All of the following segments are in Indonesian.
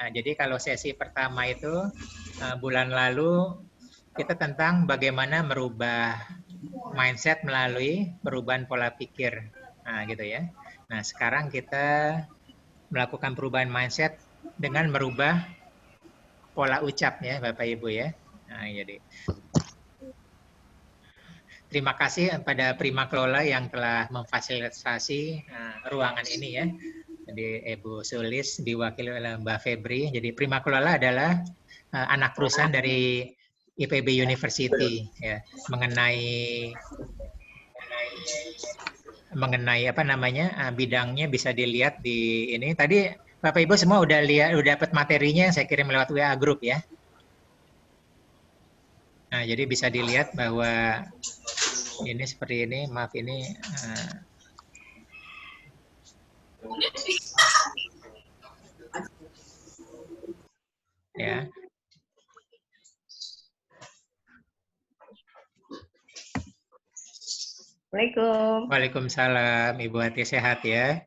Nah, jadi kalau sesi pertama itu bulan lalu kita tentang bagaimana merubah mindset melalui perubahan pola pikir. Nah, gitu ya. Nah, sekarang kita melakukan perubahan mindset dengan merubah pola ucap ya, Bapak Ibu ya. Nah, jadi terima kasih pada Prima Kelola yang telah memfasilitasi ruangan ini ya. Jadi Ibu Sulis diwakili oleh Mbak Febri. Jadi Prima Kelola adalah anak perusahaan dari IPB University ya, mengenai apa namanya bidangnya bisa dilihat di ini. Tadi Bapak Ibu semua udah lihat, udah dapat materinya saya kirim lewat WA group ya. Nah, jadi bisa dilihat bahwa ini seperti ini, maaf ini ya. Assalamualaikum. Waalaikumsalam, Ibu Hati sehat ya.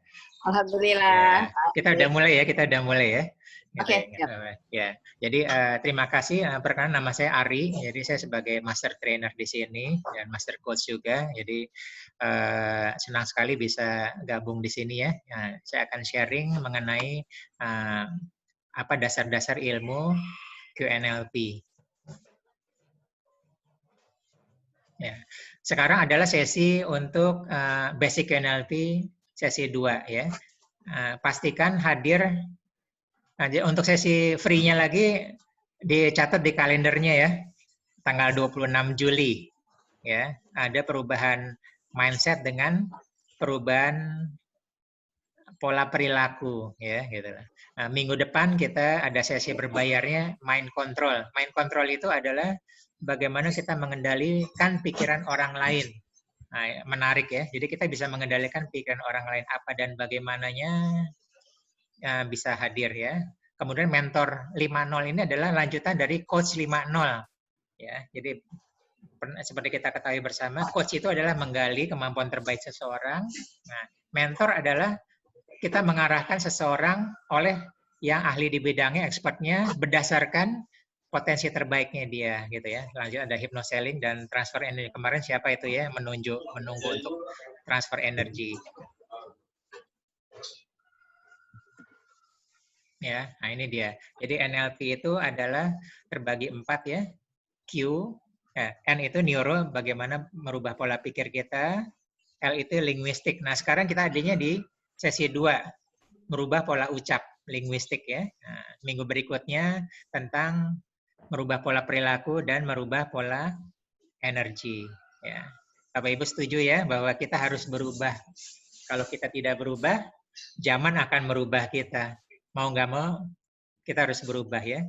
Alhamdulillah. Ya, kita udah mulai ya, ya. Gitu Oke, ya. Ya, jadi terima kasih. Perkenalkan nama saya Ari. Jadi saya sebagai master trainer di sini dan master coach juga. Jadi senang sekali bisa gabung di sini ya. Nah, saya akan sharing mengenai apa dasar-dasar ilmu QNLP. Ya. Sekarang adalah sesi untuk basic NLP sesi 2 ya. Pastikan hadir. Untuk sesi free-nya lagi dicatat di kalendernya ya. Tanggal 26 Juli ya. Ada perubahan mindset dengan perubahan pola perilaku ya gitu. Nah, minggu depan kita ada sesi berbayarnya mind control. Mind control itu adalah bagaimana kita mengendalikan pikiran orang lain. Nah, menarik ya. Jadi kita bisa mengendalikan pikiran orang lain apa dan bagaimananya bisa hadir ya. Kemudian mentor 5.0 ini adalah lanjutan dari coach 5.0 ya. Jadi seperti kita ketahui bersama, coach itu adalah menggali kemampuan terbaik seseorang. Nah, mentor adalah kita mengarahkan seseorang oleh yang ahli di bidangnya, expertnya, berdasarkan potensi terbaiknya dia, gitu ya. Lanjut ada hypnoselling dan transfer energi. Kemarin siapa itu ya menunggu untuk transfer energi. Ya, nah ini dia. Jadi NLP itu adalah terbagi 4 ya. Q, N itu neuro, bagaimana merubah pola pikir kita. L itu linguistik. Nah, sekarang kita adanya di sesi 2, merubah pola ucap linguistik ya. Nah, minggu berikutnya tentang merubah pola perilaku dan merubah pola energi. Ya. Bapak Ibu setuju ya bahwa kita harus berubah. Kalau kita tidak berubah, zaman akan merubah kita. Mau nggak mau, kita harus berubah ya.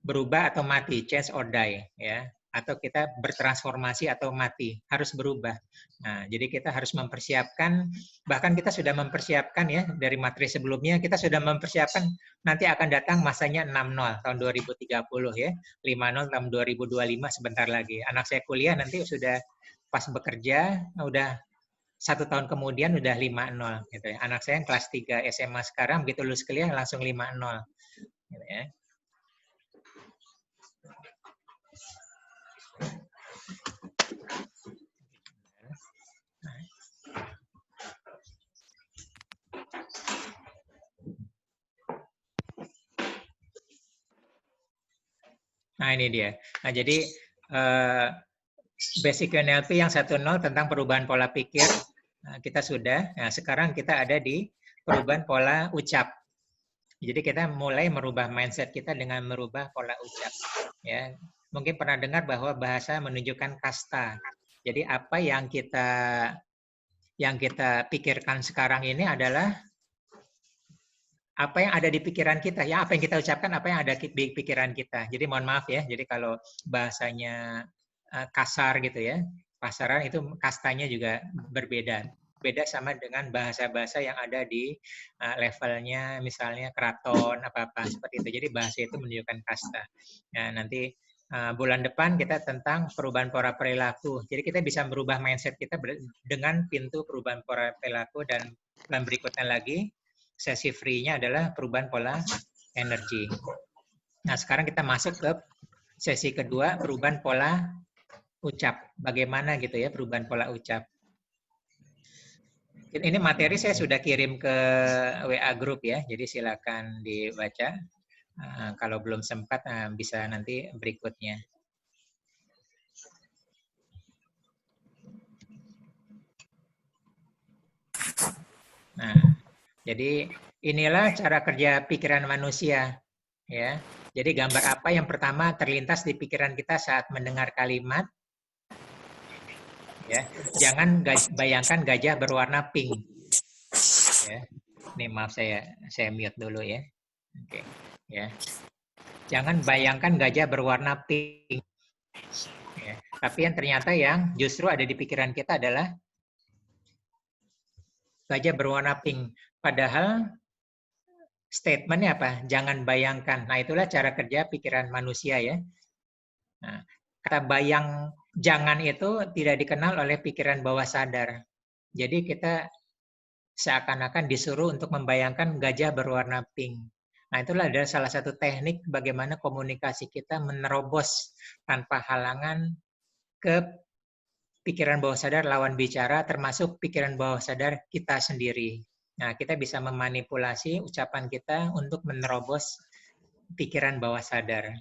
Berubah atau mati, change or die ya. Atau kita bertransformasi atau mati, harus berubah. Nah, jadi kita harus mempersiapkan, bahkan kita sudah mempersiapkan ya, dari materi sebelumnya, kita sudah mempersiapkan nanti akan datang masanya 6.0 tahun 2030 ya, 5.0 tahun 2025 sebentar lagi. Anak saya kuliah nanti sudah pas bekerja, udah 1 tahun kemudian udah 5.0 gitu ya. Anak saya yang kelas 3 SMA sekarang, begitu lulus kuliah langsung 5.0 gitu ya. Nah ini dia. Nah jadi basic NLP yang 1.0 tentang perubahan pola pikir kita sudah. Nah sekarang kita ada di perubahan pola ucap. Jadi kita mulai merubah mindset kita dengan merubah pola ucap. Ya, mungkin pernah dengar bahwa bahasa menunjukkan kasta. Jadi apa yang kita pikirkan sekarang ini adalah apa yang ada di pikiran kita, ya apa yang kita ucapkan, apa yang ada di pikiran kita. Jadi mohon maaf ya, jadi kalau bahasanya kasar gitu ya, pasaran itu kastanya juga berbeda. Beda sama dengan bahasa-bahasa yang ada di levelnya misalnya keraton, apa-apa seperti itu. Jadi bahasa itu menunjukkan kasta. Nah, nanti bulan depan kita tentang perubahan pola perilaku. Jadi kita bisa merubah mindset kita dengan pintu perubahan pola perilaku dan berikutnya lagi sesi free-nya adalah perubahan pola energi. Nah, sekarang kita masuk ke sesi kedua, perubahan pola ucap. Bagaimana gitu ya perubahan pola ucap. Ini materi saya sudah kirim ke WA Group ya, jadi silakan dibaca. Kalau belum sempat, bisa nanti berikutnya. Nah, jadi inilah cara kerja pikiran manusia, ya. Jadi gambar apa yang pertama terlintas di pikiran kita saat mendengar kalimat? Ya, jangan bayangkan gajah berwarna pink. Ya, ini maaf saya mute dulu ya. Oke, ya. Jangan bayangkan gajah berwarna pink. Ya. Tapi yang ternyata yang justru ada di pikiran kita adalah gajah berwarna pink. Padahal statementnya apa? Jangan bayangkan. Nah, itulah cara kerja pikiran manusia ya. Nah, kata bayang jangan itu tidak dikenal oleh pikiran bawah sadar. Jadi kita seakan-akan disuruh untuk membayangkan gajah berwarna pink. Nah, itulah adalah salah satu teknik bagaimana komunikasi kita menerobos tanpa halangan ke pikiran bawah sadar lawan bicara, termasuk pikiran bawah sadar kita sendiri. Nah, kita bisa memanipulasi ucapan kita untuk menerobos pikiran bawah sadar.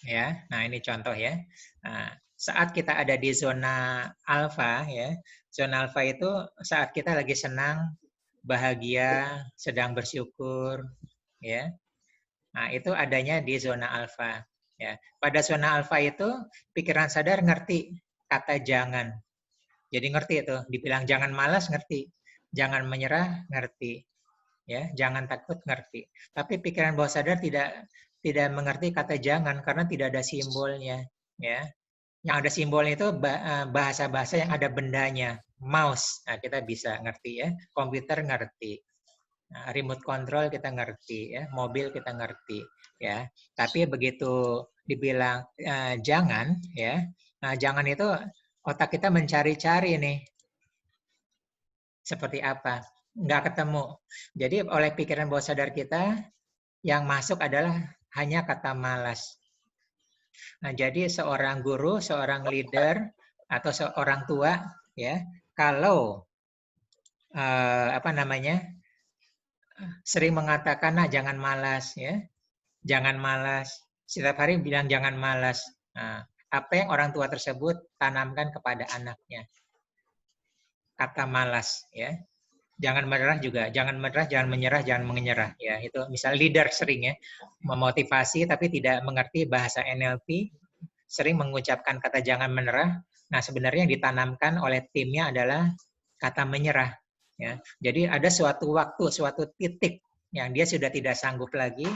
Ya, nah ini contoh ya. Nah, saat kita ada di zona alfa ya, zona alfa itu saat kita lagi senang, bahagia, sedang bersyukur, ya. Nah, itu adanya di zona alfa. Ya, pada zona alfa itu pikiran sadar ngerti kata jangan. Jadi ngerti itu, dibilang jangan malas ngerti, jangan menyerah ngerti, ya, jangan takut ngerti. Tapi pikiran bawah sadar tidak mengerti kata jangan karena tidak ada simbolnya, ya. Yang ada simbolnya itu bahasa-bahasa yang ada bendanya. Mouse, nah kita bisa ngerti ya. Komputer ngerti. Nah, remote control kita ngerti ya. Mobil kita ngerti ya. Tapi begitu dibilang jangan ya. Nah, jangan itu otak kita mencari-cari nih. Seperti apa? Nggak ketemu. Jadi oleh pikiran bawah sadar kita yang masuk adalah hanya kata malas. Nah, jadi seorang guru, seorang leader atau seorang tua ya, kalau sering mengatakan nah jangan malas ya. Jangan malas. Setiap hari bilang jangan malas. Nah, apa yang orang tua tersebut tanamkan kepada anaknya? Kata malas ya. Jangan menyerah juga, jangan menyerah, jangan menyerah, jangan menyerah ya. Itu misal leader sering ya memotivasi tapi tidak mengerti bahasa NLP, sering mengucapkan kata jangan menyerah. Nah, sebenarnya yang ditanamkan oleh timnya adalah kata menyerah. Ya. Jadi ada suatu waktu, suatu titik yang dia sudah tidak sanggup lagi,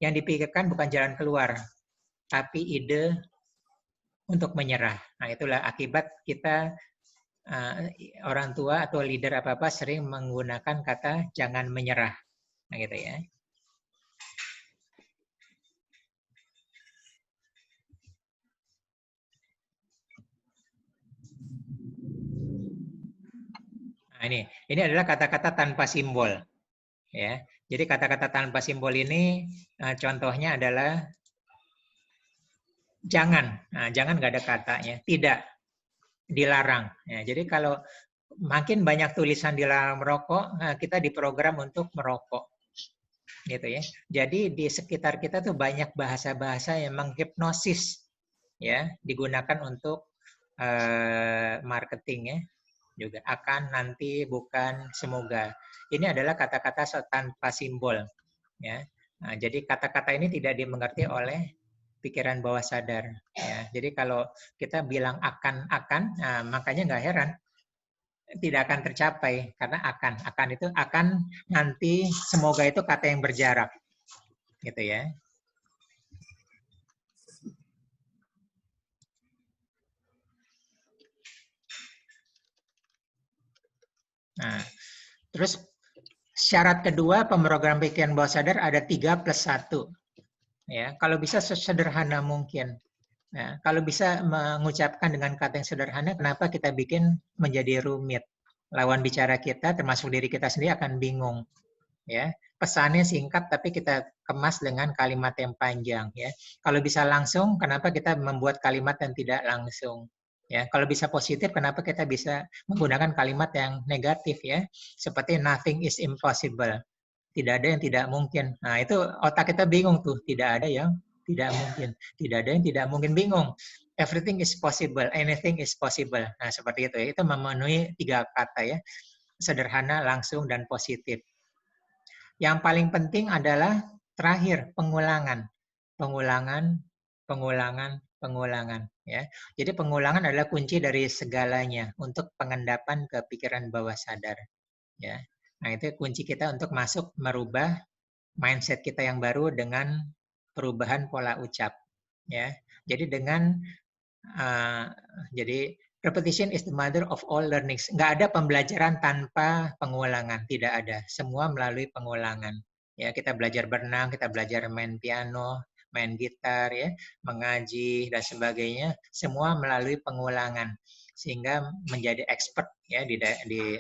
yang dipikirkan bukan jalan keluar, tapi ide untuk menyerah. Nah, itulah akibat kita orang tua atau leader apa-apa sering menggunakan kata jangan menyerah. Nah, gitu ya. Nah, ini adalah kata-kata tanpa simbol. Ya. Jadi kata-kata tanpa simbol ini contohnya adalah jangan. Nah, jangan nggak ada katanya. Tidak, dilarang. Ya, jadi kalau makin banyak tulisan dilarang merokok, kita diprogram untuk merokok. Gitu ya. Jadi di sekitar kita tuh banyak bahasa-bahasa yang menghipnosis ya, digunakan untuk marketing ya. Juga akan, nanti, bukan, semoga. Ini adalah kata-kata tanpa simbol ya. Nah, jadi kata-kata ini tidak dimengerti oleh pikiran bawah sadar ya. Jadi kalau kita bilang akan, nah, makanya nggak heran tidak akan tercapai karena akan itu akan, nanti, semoga itu kata yang berjarak gitu ya. Nah, terus syarat kedua pemrogram pikiran bawah sadar ada 3+1 ya. Kalau bisa sesederhana mungkin. Nah, kalau bisa mengucapkan dengan kata yang sederhana, kenapa kita bikin menjadi rumit? Lawan bicara kita, termasuk diri kita sendiri akan bingung. Ya, pesannya singkat tapi kita kemas dengan kalimat yang panjang ya. Kalau bisa langsung, kenapa kita membuat kalimat yang tidak langsung? Ya, kalau bisa positif, kenapa kita bisa menggunakan kalimat yang negatif ya? Seperti nothing is impossible. Tidak ada yang tidak mungkin. Nah, itu otak kita bingung tuh, tidak ada yang tidak mungkin. Tidak ada yang tidak mungkin, bingung. Everything is possible, anything is possible. Nah, seperti itu ya. Itu memenuhi 3 kata ya. Sederhana, langsung, dan positif. Yang paling penting adalah terakhir, pengulangan. Pengulangan, pengulangan, pengulangan. Ya. Jadi pengulangan adalah kunci dari segalanya untuk pengendapan ke pikiran bawah sadar. Ya. Nah, itu kunci kita untuk masuk merubah mindset kita yang baru dengan perubahan pola ucap. Ya. Jadi dengan jadi repetition is the mother of all learnings. Nggak ada pembelajaran tanpa pengulangan, tidak ada. Semua melalui pengulangan. Ya, kita belajar berenang, kita belajar main piano, main gitar, ya, mengaji dan sebagainya, semua melalui pengulangan sehingga menjadi expert ya di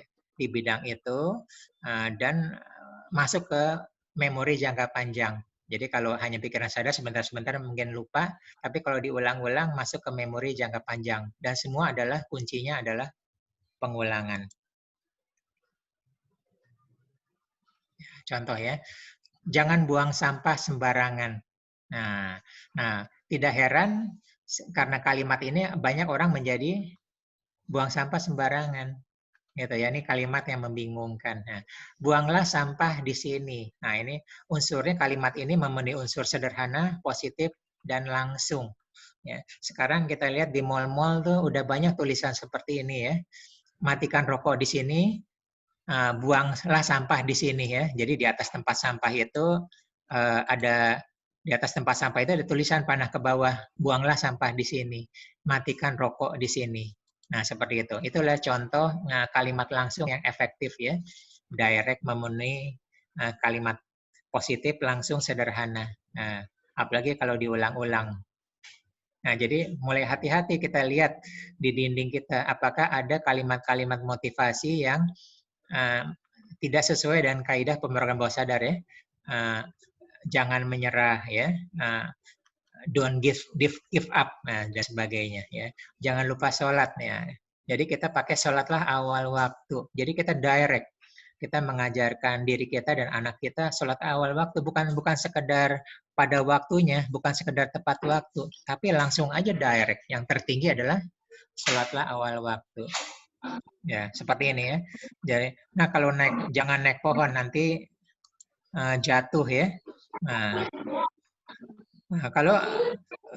bidang itu dan masuk ke memori jangka panjang. Jadi kalau hanya pikiran sadar sebentar-sebentar mungkin lupa, tapi kalau diulang-ulang masuk ke memori jangka panjang. Dan semua adalah kuncinya adalah pengulangan. Contoh ya, jangan buang sampah sembarangan. Nah, tidak heran karena kalimat ini banyak orang menjadi buang sampah sembarangan. Gitu ya, ini kalimat yang membingungkan. Nah, buanglah sampah di sini. Nah, ini unsurnya, kalimat ini memenuhi unsur sederhana, positif, dan langsung. Ya, sekarang kita lihat di mall-mall tuh udah banyak tulisan seperti ini ya. Matikan rokok di sini, buanglah sampah di sini ya. Jadi di atas tempat sampah itu ada di atas tempat sampah itu ada tulisan panah ke bawah, buanglah sampah di sini, matikan rokok di sini. Nah, seperti itu. Itulah contoh kalimat langsung yang efektif ya. Direct, memenuhi kalimat positif, langsung, sederhana. Nah, apalagi kalau diulang-ulang. Nah, jadi mulai hati-hati kita lihat di dinding kita apakah ada kalimat-kalimat motivasi yang tidak sesuai dengan kaidah pemrograman bawah sadar ya. Jangan menyerah ya. Don't give up dan sebagainya ya. Jangan lupa sholat ya. Jadi kita pakai sholatlah awal waktu. Jadi kita direct. Kita mengajarkan diri kita dan anak kita sholat awal waktu, bukan sekedar pada waktunya, bukan sekedar tepat waktu, tapi langsung aja direct. Yang tertinggi adalah sholatlah awal waktu. Ya, seperti ini ya. Jadi, nah kalau jangan naik pohon nanti jatuh ya. Nah, kalau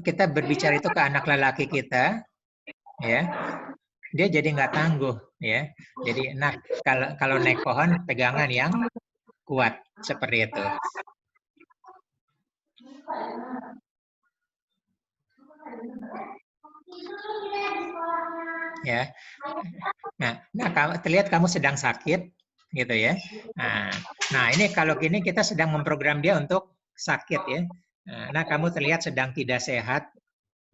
kita berbicara itu ke anak lelaki kita, ya, dia jadi nggak tangguh, ya. Jadi, nah kalau naik pohon pegangan yang kuat seperti itu. Ya, nah terlihat kamu sedang sakit, gitu ya. Nah ini kalau gini kita sedang memprogram dia untuk sakit ya. Nah kamu terlihat sedang tidak sehat.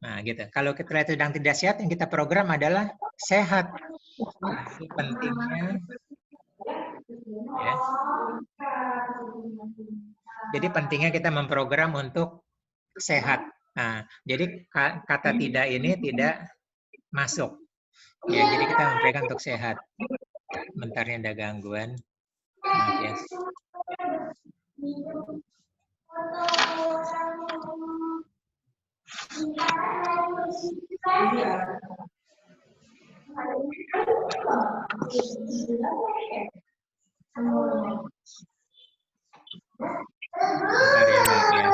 Nah, gitu. Kalau kita lihat sedang tidak sehat, yang kita program adalah sehat. Itu pentingnya. Ya. Jadi pentingnya kita memprogram untuk sehat. Nah, jadi kata tidak ini tidak masuk. Ya, jadi kita memprogram untuk sehat. Bentar ini ada gangguan. Maaf ya. Bentar ya, maaf ya.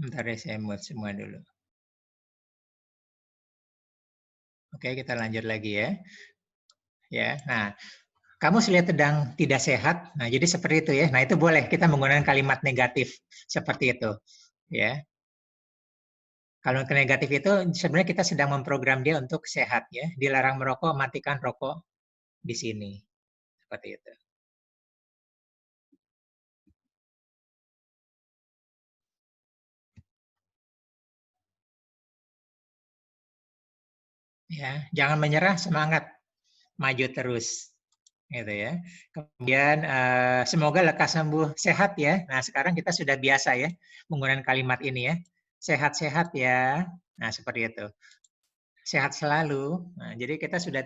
Bentar ya, saya mute semua dulu. Oke, kita lanjut lagi ya. Ya, nah, kamu sedang tidak sehat. Nah, jadi seperti itu ya. Nah, itu boleh kita menggunakan kalimat negatif seperti itu, ya. Kalau ke negatif itu sebenarnya kita sedang memprogram dia untuk sehat ya. Dilarang merokok, matikan rokok di sini. Seperti itu. Ya, jangan menyerah, semangat, maju terus, gitu ya. Kemudian semoga lekas sembuh, sehat ya. Nah, sekarang kita sudah biasa ya menggunakan kalimat ini ya. Sehat-sehat ya. Nah, seperti itu. Sehat selalu. Nah, jadi kita sudah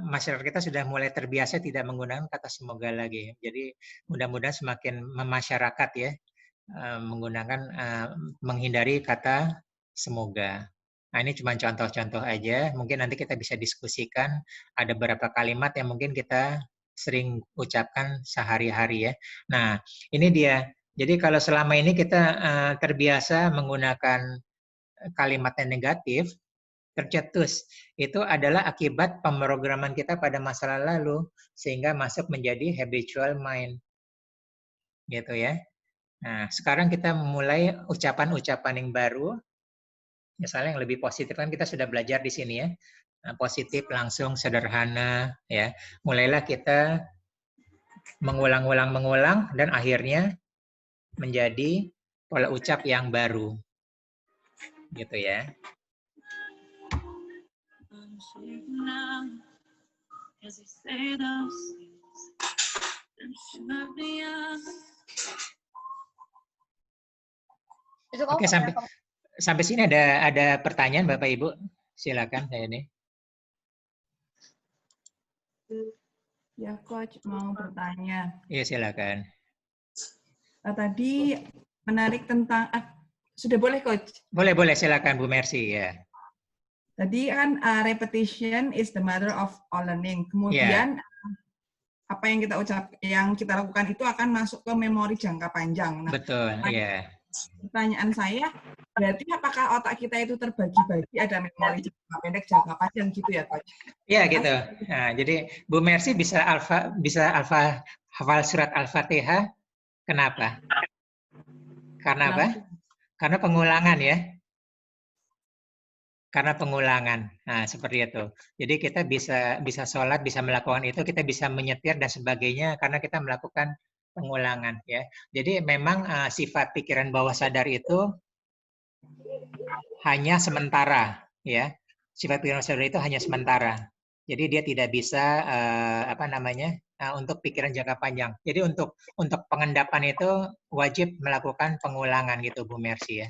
masyarakat kita sudah mulai terbiasa tidak menggunakan kata semoga lagi. Jadi mudah-mudahan semakin memasyarakat ya menggunakan menghindari kata semoga. Nah, ini cuma contoh-contoh aja. Mungkin nanti kita bisa diskusikan ada beberapa kalimat yang mungkin kita sering ucapkan sehari-hari ya. Nah, ini dia. Jadi kalau selama ini kita terbiasa menggunakan kalimat yang negatif, tercetus. Itu adalah akibat pemrograman kita pada masa lalu sehingga masuk menjadi habitual mind. Gitu ya. Nah, sekarang kita memulai ucapan-ucapan yang baru, misalnya yang lebih positif kan kita sudah belajar di sini ya. Nah, positif, langsung, sederhana ya. Mulailah kita mengulang dan akhirnya menjadi pola ucap yang baru. Gitu ya. Oke, sampai sini ada pertanyaan Bapak Ibu? Silakan saya ini. Ya, Coach, mau bertanya. Iya, silakan. Tadi menarik tentang, sudah boleh, Coach? Boleh, silakan Bu Mercy ya. Tadi kan repetition is the mother of all learning. Kemudian apa yang kita lakukan itu akan masuk ke memori jangka panjang. Nah, betul, iya. Pertanyaan saya, berarti apakah otak kita itu terbagi-bagi, ada memori jangka pendek, jangka panjang gitu ya, Coach? Iya gitu. Nah, jadi Bu Mercy bisa hafal surat Al-Fatihah. Kenapa? Karena apa? Karena pengulangan ya. Karena pengulangan. Nah, seperti itu. Jadi kita bisa sholat, bisa melakukan itu, kita bisa menyetir dan sebagainya karena kita melakukan pengulangan ya. Jadi memang sifat pikiran bawah sadar itu hanya sementara ya. Sifat pikiran bawah sadar itu hanya sementara. Jadi dia tidak bisa untuk pikiran jangka panjang. Jadi untuk pengendapan itu wajib melakukan pengulangan gitu Bu Mercy ya.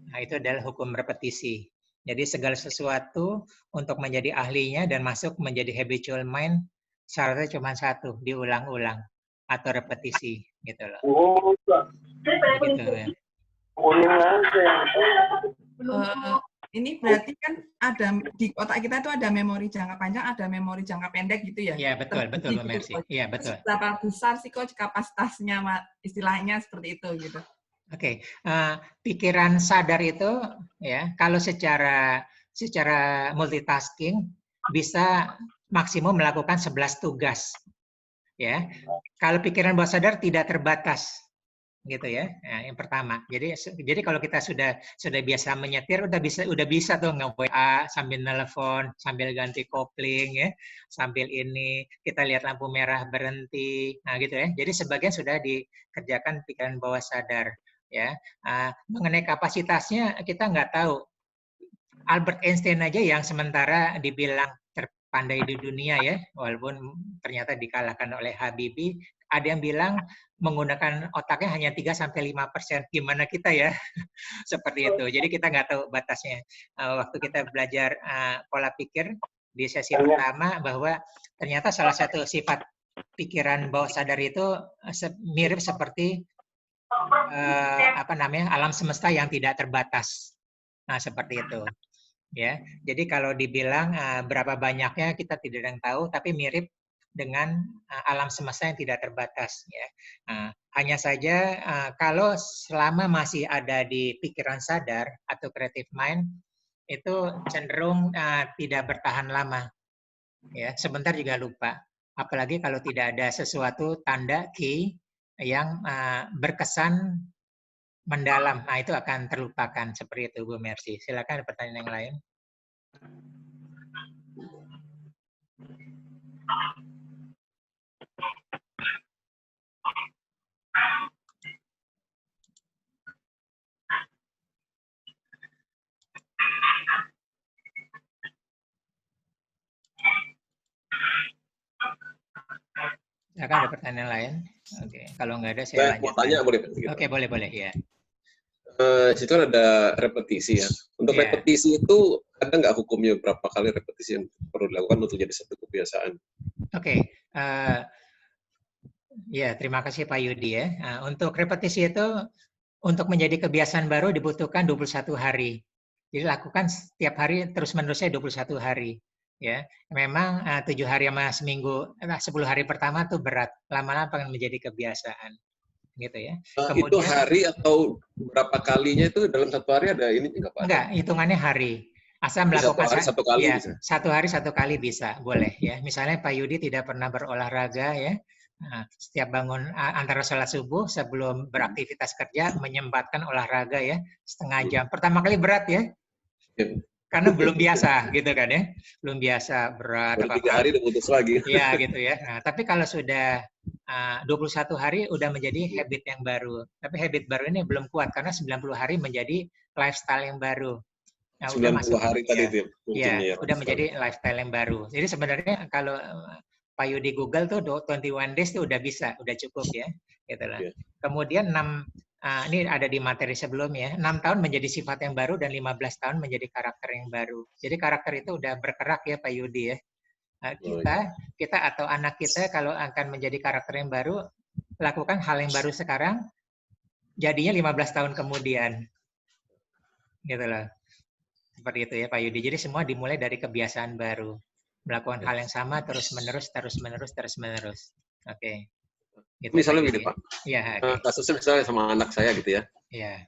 Nah, itu adalah hukum repetisi. Jadi segala sesuatu untuk menjadi ahlinya dan masuk menjadi habitual mind syaratnya cuma satu, diulang-ulang atau repetisi gitu loh. Gitu ya. Ini berarti kan ada di otak kita itu ada memori jangka panjang, ada memori jangka pendek gitu ya? Iya betul Bu Mercy. Iya betul. Berapa besar sih Coach kapasitasnya, istilahnya seperti itu gitu? Oke, pikiran sadar itu ya kalau secara multitasking bisa maksimum melakukan 11 tugas. Ya. Kalau pikiran bawah sadar tidak terbatas. Gitu ya. Nah, yang pertama. Jadi kalau kita sudah biasa menyetir udah bisa tuh nge-WA sambil nelpon, sambil ganti kopling ya, sambil ini kita lihat lampu merah berhenti. Nah, gitu ya. Jadi sebagian sudah dikerjakan pikiran bawah sadar ya. Mengenai kapasitasnya kita nggak tahu. Albert Einstein aja yang sementara dibilang terpandai di dunia ya, walaupun ternyata dikalahkan oleh Habibie, ada yang bilang menggunakan otaknya hanya 3-5%. Gimana kita ya? Seperti itu. Jadi kita nggak tahu batasnya. Waktu kita belajar pola pikir di sesi pertama bahwa ternyata salah satu sifat pikiran bawah sadar itu mirip seperti alam semesta yang tidak terbatas. Nah, seperti itu. Ya. Jadi kalau dibilang berapa banyaknya kita tidak ada yang tahu, tapi mirip dengan alam semesta yang tidak terbatas. Ya. Hanya saja kalau selama masih ada di pikiran sadar atau creative mind, itu cenderung tidak bertahan lama. Ya, sebentar juga lupa. Apalagi kalau tidak ada sesuatu tanda key yang berkesan mendalam. Nah, itu akan terlupakan seperti itu Bu Mercy. Silakan pertanyaan yang lain. Silakan ada pertanyaan lain? Oke, kalau nggak ada saya Saya lanjut. mau tanya boleh? Oke, boleh ya. Situ ada repetisi ya. Untuk Iya. repetisi itu ada nggak hukumnya berapa kali repetisi yang perlu dilakukan untuk jadi satu kebiasaan? Oke, ya terima kasih Pak Yudi ya. Untuk repetisi itu untuk menjadi kebiasaan baru dibutuhkan 21 hari. Jadi lakukan setiap hari terus-menerusnya 21 hari. Ya, memang 7 hari sama seminggu, 10 hari pertama tuh berat. Lama-lama akan menjadi kebiasaan, gitu ya. Itu Kemudian hari atau berapa kalinya itu dalam satu hari ada ini nggak Pak? enggak, hitungannya hari. Asal melakukan satu hari satu kali ya, bisa. satu hari satu kali bisa, boleh ya. Misalnya Pak Yudi tidak pernah berolahraga ya. Nah, setiap bangun antara sholat subuh sebelum beraktivitas kerja menyempatkan olahraga ya setengah jam. Pertama kali berat ya, karena belum biasa gitu kan ya, belum biasa berat. Baru 3 hari udah putus lagi. Ya gitu ya. Nah, tapi kalau sudah 21 hari udah menjadi habit yang baru. Tapi habit baru ini belum kuat karena 90 hari menjadi lifestyle yang baru. Nah, 90 udah masuk, hari tadi itu ya, udah menjadi lifestyle yang baru. Jadi sebenarnya kalau Pak Yudi Google tuh 21 days tuh udah bisa, udah cukup ya. Gitu lah. Yeah. Kemudian ini ada di materi sebelumnya, 6 tahun menjadi sifat yang baru dan 15 tahun menjadi karakter yang baru. Jadi karakter itu udah bergerak ya Pak Yudi ya. Kita atau anak kita kalau akan menjadi karakter yang baru, lakukan hal yang baru sekarang, jadinya 15 tahun kemudian. Gitu loh. Seperti itu ya Pak Yudi. Jadi semua dimulai dari kebiasaan baru. Melakukan hal yang sama terus-menerus. Oke. Gitu, misalnya begini Pak. Ya, kasusnya misalnya sama anak saya gitu ya. Ya.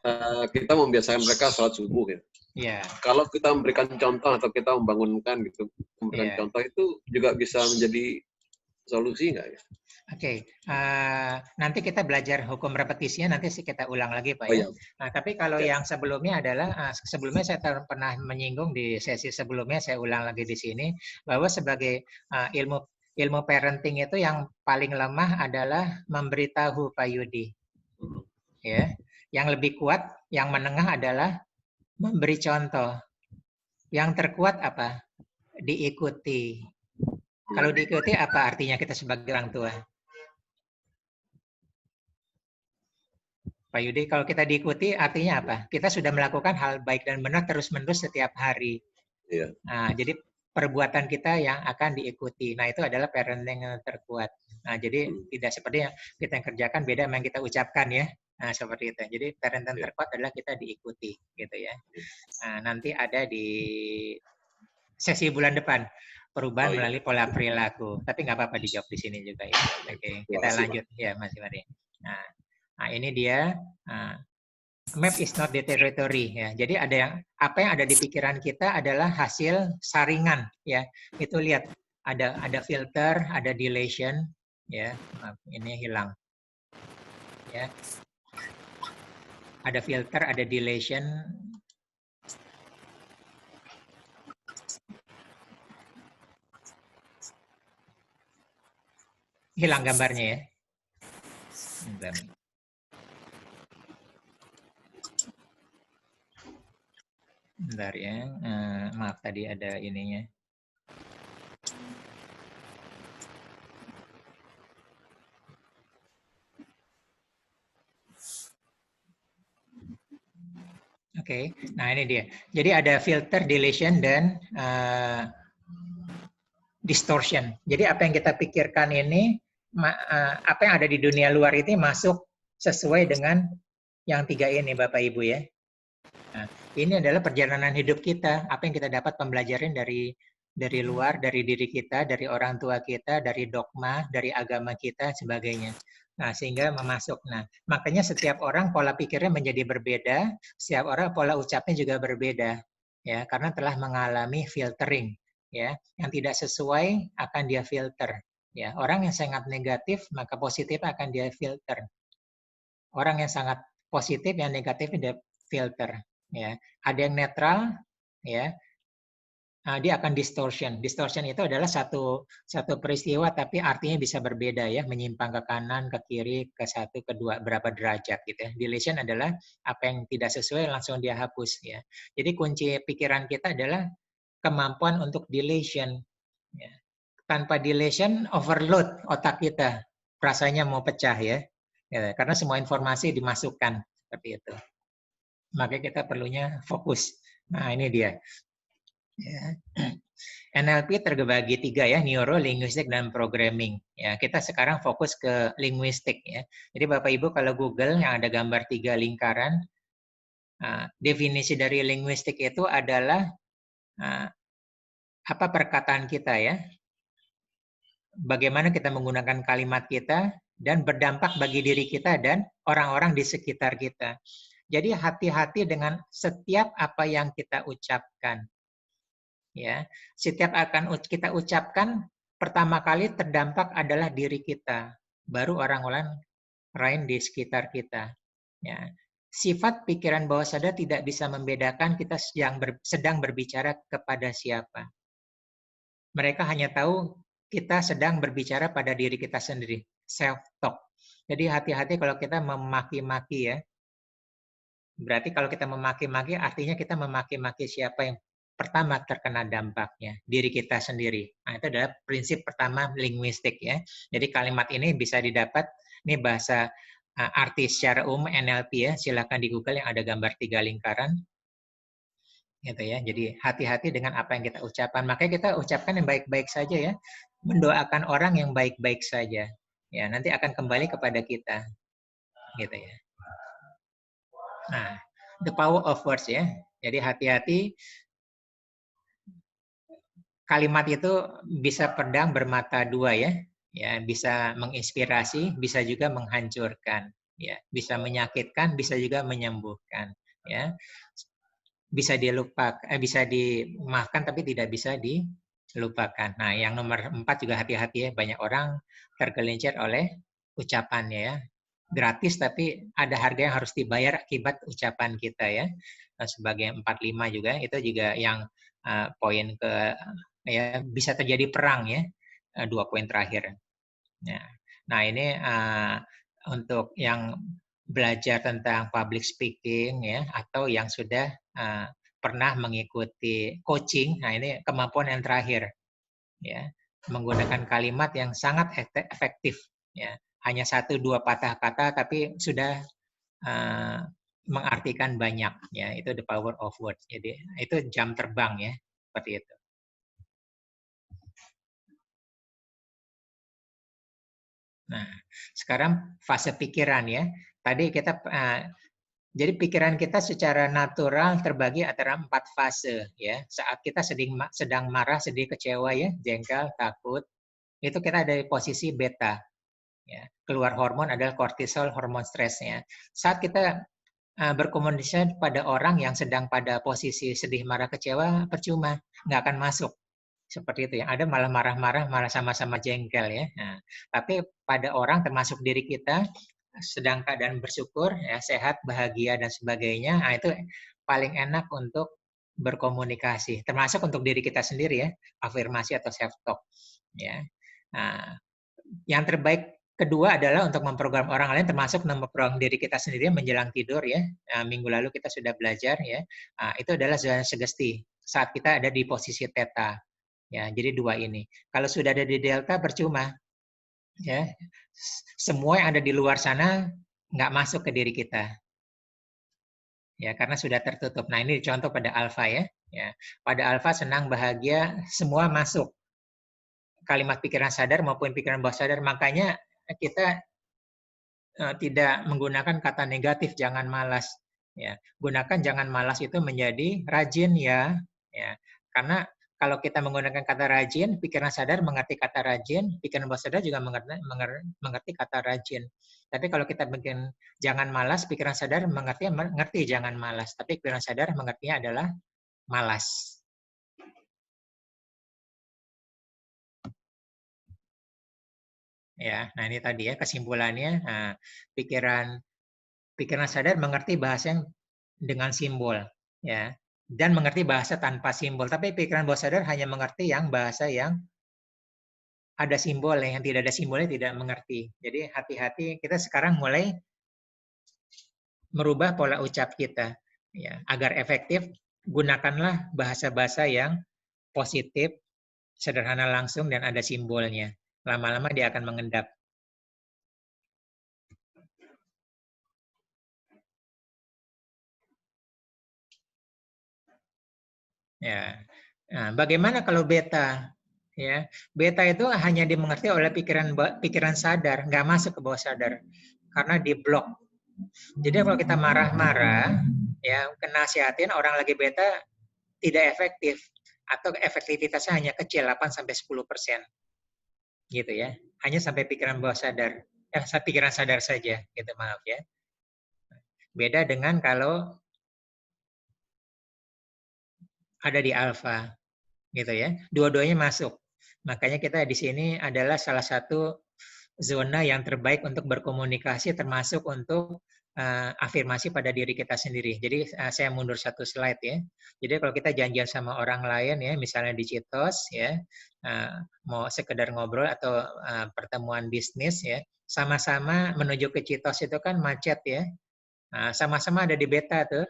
Kita membiasakan mereka sholat subuh ya. Ya. Kalau kita memberikan contoh atau kita membangunkan gitu, memberikan contoh itu juga bisa menjadi solusi nggak ya? Oke, nanti kita belajar hukum repetisinya, nanti kita ulang lagi Pak ya. Nah, tapi kalau yang sebelumnya adalah, sebelumnya saya pernah menyinggung di sesi sebelumnya, saya ulang lagi di sini, bahwa sebagai ilmu parenting itu yang paling lemah adalah memberitahu Pak Yudi. Ya, yang lebih kuat, yang menengah adalah memberi contoh. Yang terkuat apa? Diikuti. Kalau diikuti apa artinya kita sebagai orang tua? Pak Yudi, kalau kita diikuti artinya apa? Kita sudah melakukan hal baik dan benar terus-menerus setiap hari. Iya. Nah, jadi perbuatan kita yang akan diikuti. Nah, itu adalah parenting yang terkuat. Nah, jadi tidak seperti yang kita yang kerjakan beda sama yang kita ucapkan ya. Nah, seperti itu. Jadi parenting terkuat adalah kita diikuti, gitu ya. Nah, nanti ada di sesi bulan depan perubahan melalui pola perilaku. Tapi nggak apa-apa dijawab di sini juga ya. Oke, kita lanjut ya, Mas Mari. Nah, ini dia map is not the territory ya. Jadi ada yang apa yang ada di pikiran kita adalah hasil saringan ya. Itu lihat ada filter, ada deletion ya. Ini hilang. Ya. Ada filter, ada deletion. Hilang gambarnya ya. Bentar ya, maaf tadi ada ininya. Oke, nah ini dia. Jadi ada filter, deletion, dan distortion. Jadi apa yang kita pikirkan ini, apa yang ada di dunia luar ini masuk sesuai dengan yang 3 ini Bapak Ibu ya. Nah, ini adalah perjalanan hidup kita, apa yang kita dapat pembelajaran dari luar, dari diri kita, dari orang tua kita, dari dogma, dari agama kita, sebagainya. Nah, sehingga memasuk. Nah, makanya setiap orang pola pikirnya menjadi berbeda, setiap orang pola ucapnya juga berbeda, ya, karena telah mengalami filtering, ya, yang tidak sesuai akan dia filter, ya. Orang yang sangat negatif maka positif akan dia filter. Orang yang sangat positif yang negatif dia filter. Ya, ada yang netral, ya, dia akan distortion. Distortion itu adalah satu peristiwa, tapi artinya bisa berbeda ya, menyimpang ke kanan, ke kiri, ke satu, ke dua, berapa derajat gitu ya. Deletion adalah apa yang tidak sesuai langsung dia hapus ya. Jadi kunci pikiran kita adalah kemampuan untuk deletion. Ya. Tanpa deletion, overload otak kita. rasanya mau pecah ya. Karena semua informasi dimasukkan seperti itu. Maka kita perlunya fokus. Nah, ini dia. Ya. NLP terbagi 3 ya, neuro, linguistik, dan programming. Ya, kita sekarang fokus ke linguistik ya. Jadi Bapak Ibu kalau Google yang ada gambar 3 lingkaran, definisi dari linguistik itu adalah apa perkataan kita ya. Bagaimana kita menggunakan kalimat kita dan berdampak bagi diri kita dan orang-orang di sekitar kita. Jadi hati-hati dengan setiap apa yang kita ucapkan. Ya, setiap akan kita ucapkan pertama kali terdampak adalah diri kita, baru orang-orang lain di sekitar kita. Ya, sifat pikiran bawah sadar tidak bisa membedakan kita sedang berbicara kepada siapa. Mereka hanya tahu kita sedang berbicara pada diri kita sendiri, self-talk. Jadi hati-hati kalau kita memaki-maki ya. Berarti kalau kita memaki-maki artinya kita memaki-maki siapa yang pertama terkena dampaknya, diri kita sendiri. Nah, itu adalah prinsip pertama linguistik ya. Jadi kalimat ini bisa didapat, ini bahasa artis secara umum NLP ya, silakan di Google yang ada gambar 3 lingkaran. Gitu ya. Jadi hati-hati dengan apa yang kita ucapkan. Makanya kita ucapkan yang baik-baik saja ya. Mendoakan orang yang baik-baik saja. Ya, nanti akan kembali kepada kita. Gitu ya. Nah, the power of words ya. Jadi hati-hati. Kalimat itu bisa pedang bermata dua ya. Ya, bisa menginspirasi, bisa juga menghancurkan, ya. Bisa menyakitkan, bisa juga menyembuhkan, ya. Bisa bisa dimaafkan tapi tidak bisa dilupakan. Nah, yang nomor 4 juga hati-hati ya, banyak orang tergelincir oleh ucapannya ya. Gratis tapi ada harga yang harus dibayar akibat ucapan kita ya. Sebagai 45 juga itu juga yang poin ke ya, bisa terjadi perang ya, 2 poin terakhir. Nah ini untuk yang belajar tentang public speaking ya, atau yang sudah pernah mengikuti coaching. Nah ini kemampuan yang terakhir ya, menggunakan kalimat yang sangat efektif ya, hanya 1-2 patah kata tapi sudah mengartikan banyak ya. Itu the power of words. Jadi itu jam terbang ya, seperti itu. Nah, sekarang fase pikiran ya. Tadi kita jadi pikiran kita secara natural terbagi antara 4 fase ya. Saat kita sedang marah, sedih, kecewa ya, jengkel, takut, itu kita ada di posisi beta. Ya. Keluar hormon adalah kortisol, hormon stresnya. Saat kita berkomunikasi pada orang yang sedang pada posisi sedih, marah, kecewa, percuma, nggak akan masuk. Seperti itu ya. Ada malah marah-marah, malah sama-sama jengkel ya. Nah, tapi pada orang termasuk diri kita sedang keadaan bersyukur, ya, sehat, bahagia dan sebagainya, nah itu paling enak untuk berkomunikasi. Termasuk untuk diri kita sendiri ya, afirmasi atau self talk ya. Nah, yang terbaik kedua adalah untuk memprogram orang lain, termasuk memprogram diri kita sendiri menjelang tidur ya. Nah, minggu lalu kita sudah belajar ya. Nah, itu adalah zona sugesti saat kita ada di posisi theta. Ya, jadi 2 ini. Kalau sudah ada di delta percuma. Ya. Semua yang ada di luar sana nggak masuk ke diri kita. Ya, karena sudah tertutup. Nah, ini contoh pada alfa ya. Ya. Pada alfa senang, bahagia, semua masuk. Kalimat pikiran sadar maupun pikiran bawah sadar. Makanya kita tidak menggunakan kata negatif, jangan malas. Ya, gunakan jangan malas itu menjadi rajin ya. Ya. Karena kalau kita menggunakan kata rajin, pikiran sadar mengerti kata rajin, pikiran bawah sadar juga mengerti kata rajin. Tapi kalau kita bikin jangan malas, pikiran sadar mengerti jangan malas. Tapi pikiran sadar mengertinya adalah malas. Ya, nah ini tadi ya kesimpulannya. Nah, pikiran sadar mengerti bahasa yang dengan simbol, ya, dan mengerti bahasa tanpa simbol. Tapi pikiran bawah sadar hanya mengerti yang bahasa yang ada simbol, yang tidak ada simbolnya tidak mengerti. Jadi hati-hati, kita sekarang mulai merubah pola ucap kita, ya, agar efektif. Gunakanlah bahasa-bahasa yang positif, sederhana, langsung, dan ada simbolnya. Lama-lama dia akan mengendap. Ya. Nah, bagaimana kalau beta? Ya, beta itu hanya dimengerti oleh pikiran sadar, nggak masuk ke bawah sadar karena diblok. Jadi kalau kita marah-marah, ya nasihatin orang lagi beta tidak efektif atau efektivitasnya hanya kecil 8-10%, gitu ya. Hanya sampai pikiran bawah sadar, pikiran sadar saja, gitu maaf ya. Beda dengan kalau ada di alfa, gitu ya. Dua-duanya masuk. Makanya kita di sini adalah salah satu zona yang terbaik untuk berkomunikasi, termasuk untuk afirmasi pada diri kita sendiri. Jadi saya mundur satu slide ya. Jadi kalau kita janjian sama orang lain ya, misalnya di Citos ya, mau sekedar ngobrol atau pertemuan bisnis ya, sama-sama menuju ke Citos itu kan macet ya. Sama-sama ada di beta tuh,